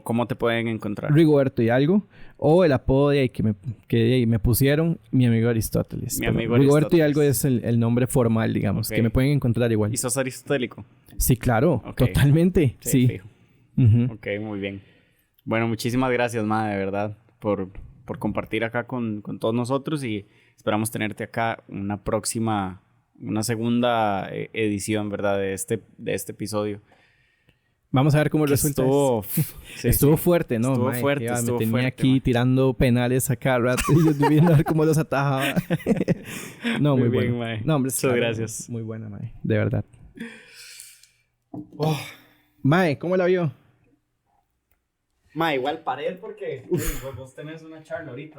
¿Cómo te pueden encontrar? Rigoberto y algo. O el apodo de ahí que me pusieron, mi amigo Aristóteles. Rigoberto y algo es el nombre formal, digamos. Okay. Que me pueden encontrar igual. ¿Y sos aristotélico? Sí, claro. Okay. Totalmente. Sí. Fijo. Ok, muy bien. Bueno, muchísimas gracias, Ma, de verdad, por compartir acá con todos nosotros. Y esperamos tenerte acá una segunda edición, ¿verdad? De este episodio. Vamos a ver cómo resulta. Estuvo fuerte, ¿no? Estuvo fuerte. Me tenía aquí tirando penales a cada rato y yo viendo a ver cómo los atajaba. No, muy bueno. Mae. No, hombre, muchas gracias. Muy buena, Mae. De verdad. Mae, ¿cómo la vio? Mae, igual paré porque vos tenés una charla ahorita.